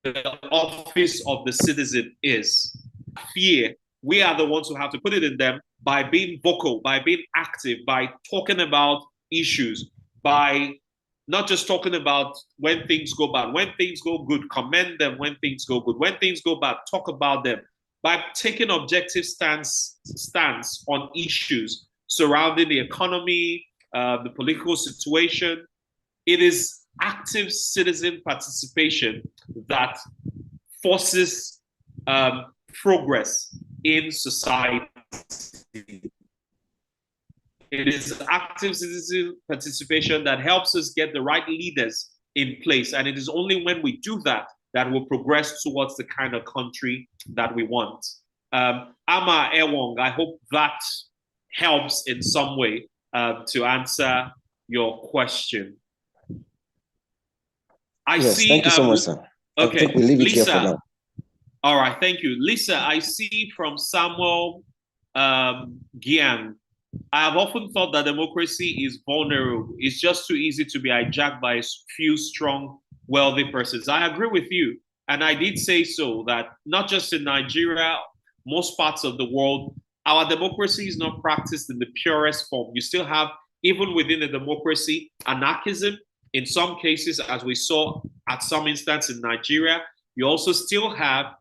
Speaker 4: the office of the citizen is, fear, we are the ones who have to put it in them by being vocal, by being active, by talking about issues, by not just talking about when things go bad. When things go good, commend them. When things go good, when things go bad, talk about them. By taking objective stance on issues surrounding the economy, the political situation. It is active citizen participation that forces progress in society. It is active citizen participation that helps us get the right leaders in place. And it is only when we do that that we'll progress towards the kind of country that we want. Ama Ewong, I hope that helps in some way to answer your question.
Speaker 5: Yes, thank you so much, sir.
Speaker 4: Okay,
Speaker 5: I think we'll leave it
Speaker 4: Lisa,
Speaker 5: here for now.
Speaker 4: All right, thank you. Lisa, I see from Samuel Gian, I have often thought that democracy is vulnerable. It's just too easy to be hijacked by a few strong, wealthy persons. I agree with you. And I did say so, that not just in Nigeria, most parts of the world, our democracy is not practiced in the purest form. You still have, even within a democracy, anarchism. In some cases, as we saw at some instance in Nigeria, you also still have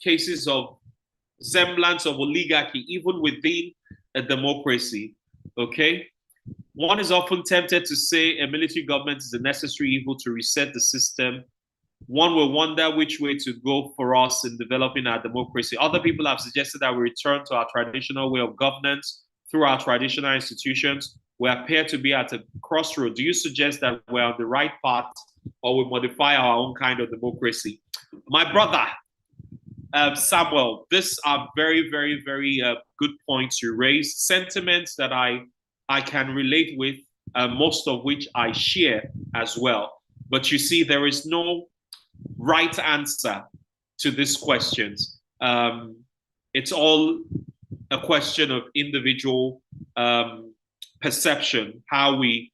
Speaker 4: cases of semblance of oligarchy, even within a democracy, okay? One is often tempted to say a military government is a necessary evil to reset the system. One will wonder which way to go for us in developing our democracy. Other people have suggested that we return to our traditional way of governance through our traditional institutions. We appear to be at a crossroad. Do you suggest that we're on the right path, or we modify our own kind of democracy? My brother, Samuel, these are very, very, very good points you raised, sentiments that I I can relate with, most of which I share as well. But you see, there is no right answer to these questions. It's all a question of individual perception, how we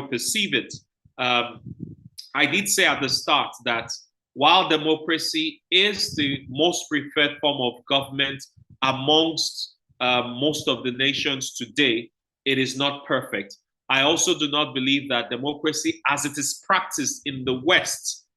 Speaker 4: perceive it. I did say at the start that while democracy is the most preferred form of government amongst most of the nations today, it is not perfect. I also do not believe that democracy, as it is practiced in the West,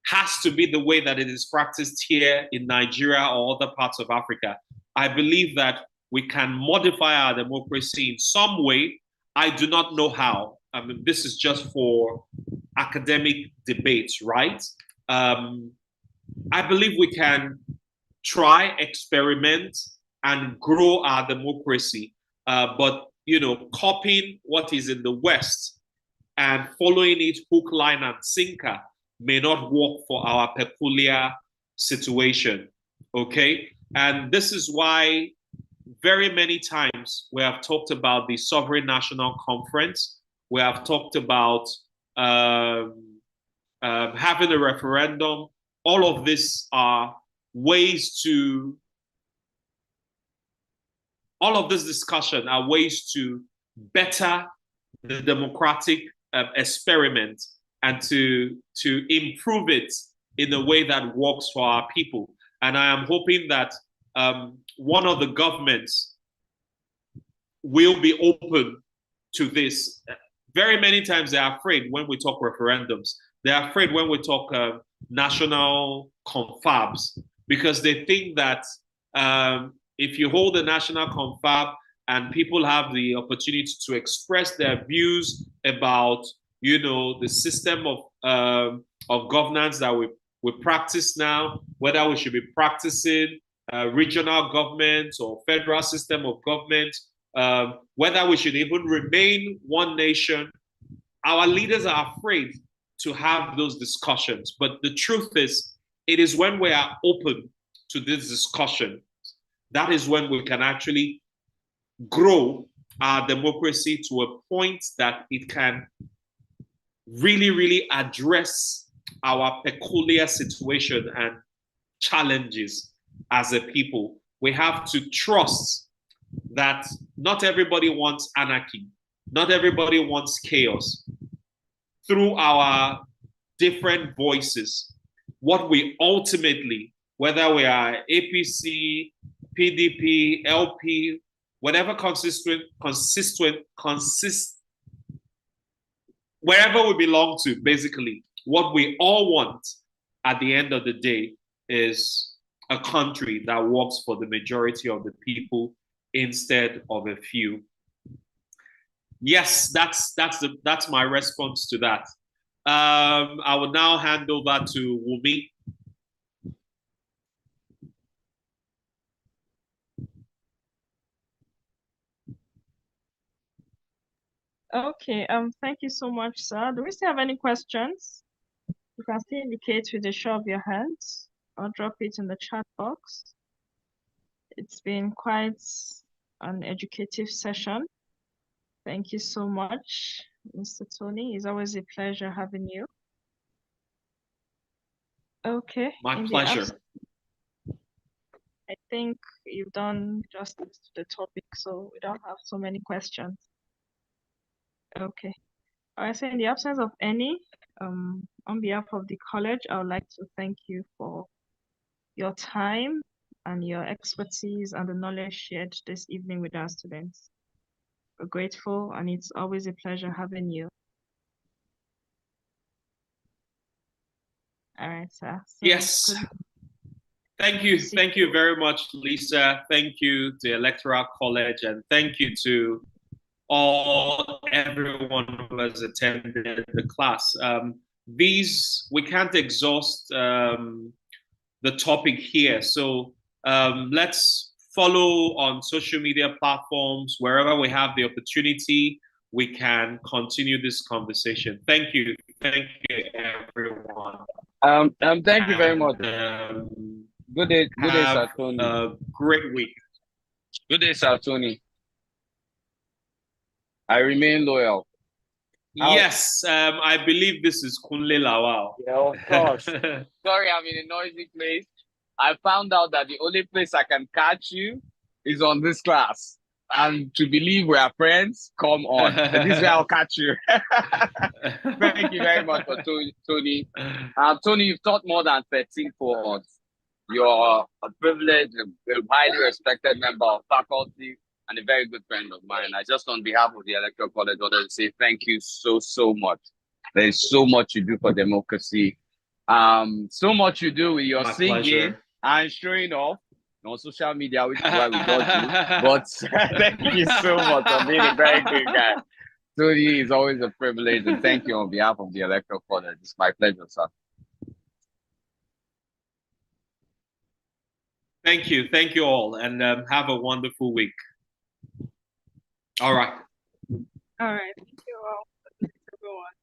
Speaker 4: has to be the way that it is practiced here in Nigeria or other parts of Africa. I believe that we can modify our democracy in some way. I do not know how. I mean, this is just for academic debates, right? I believe we can try, experiment, and grow our democracy. But, copying what is in the West and following it hook, line, and sinker may not work for our peculiar situation. Okay? And this is why very many times we have talked about the Sovereign National Conference. We have talked about having a referendum. All of this are ways to, all of this discussion are ways to better the democratic experiment and to improve it in a way that works for our people. And I am hoping that one of the governments will be open to this. Very many times they're afraid when we talk referendums. They're afraid when we talk national confabs, because they think that if you hold a national confab and people have the opportunity to express their views about, the system of governance that we practice now, whether we should be practicing regional government or federal system of government, whether we should even remain one nation. Our leaders are afraid to have those discussions. But the truth is, it is when we are open to this discussion, that is when we can actually grow our democracy to a point that it can really, really address our peculiar situation and challenges as a people. We have to trust that not everybody wants anarchy, not everybody wants chaos. Through our different voices, what we ultimately, whether we are APC, PDP, LP, whatever wherever we belong to, basically, what we all want at the end of the day is a country that works for the majority of the people instead of a few. Yes, that's my response to that. I will now hand over to Wumi.
Speaker 3: Okay, thank you so much, sir. Do we still have any questions? You can still indicate with a show of your hands or drop it in the chat box. It's been quite an educative session. Thank you so much, Mr. Tony. It's always a pleasure having you. Okay.
Speaker 4: My pleasure.
Speaker 3: I think you've done justice to the topic, so we don't have so many questions. Okay. All right, so in the absence of any, on behalf of the college, I would like to thank you for your time and your expertise and the knowledge shared this evening with our students. We're grateful, and it's always a pleasure having you. All right, sir. So
Speaker 4: yes. Thank you. Thank you very much, Lisa. Thank you to Electoral College, and thank you to everyone who has attended the class. We can't exhaust the topic here. So let's follow on social media platforms. Wherever we have the opportunity, we can continue this conversation. Thank you. Thank you, everyone.
Speaker 6: Thank you very much. Good day, Sir Tony.
Speaker 4: A great week.
Speaker 6: Good day, Sir Tony. I remain loyal.
Speaker 4: Yes, I believe this is Kunle Lawal.
Speaker 6: Yeah, of course. Sorry, I'm in a noisy place. I found out that the only place I can catch you is on this class. And to believe we are friends, come on. This is where I'll catch you. Thank you very much for Tony. Tony, you've taught more than 13 cohorts. You're a privileged, a highly respected member of faculty, and a very good friend of mine. I just, on behalf of the Electoral College, wanted to say thank you so, so much. There's so much you do for democracy. So much you do with your singing
Speaker 4: pleasure.
Speaker 6: and showing off on social media, which is why we got you. But thank you so much for being a very good guy. Tony, is always a privilege, and thank you on behalf of the Electoral College. It's my pleasure, sir.
Speaker 4: Thank you. Thank you all, and have a wonderful week. All right.
Speaker 3: All right. Thank you all. Everyone.